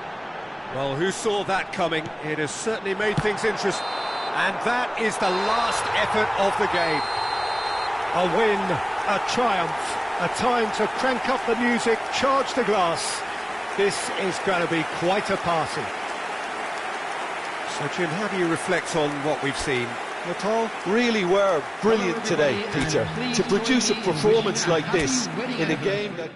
Well, who saw that coming? It has certainly made things interesting. And that is the last effort of the game. A win, a triumph, a time to crank up the music, charge the glass. This is going to be quite a party. So, Jim, how do you reflect on what we've seen? Natal really were brilliant today, Peter. To produce a performance like this in a game that...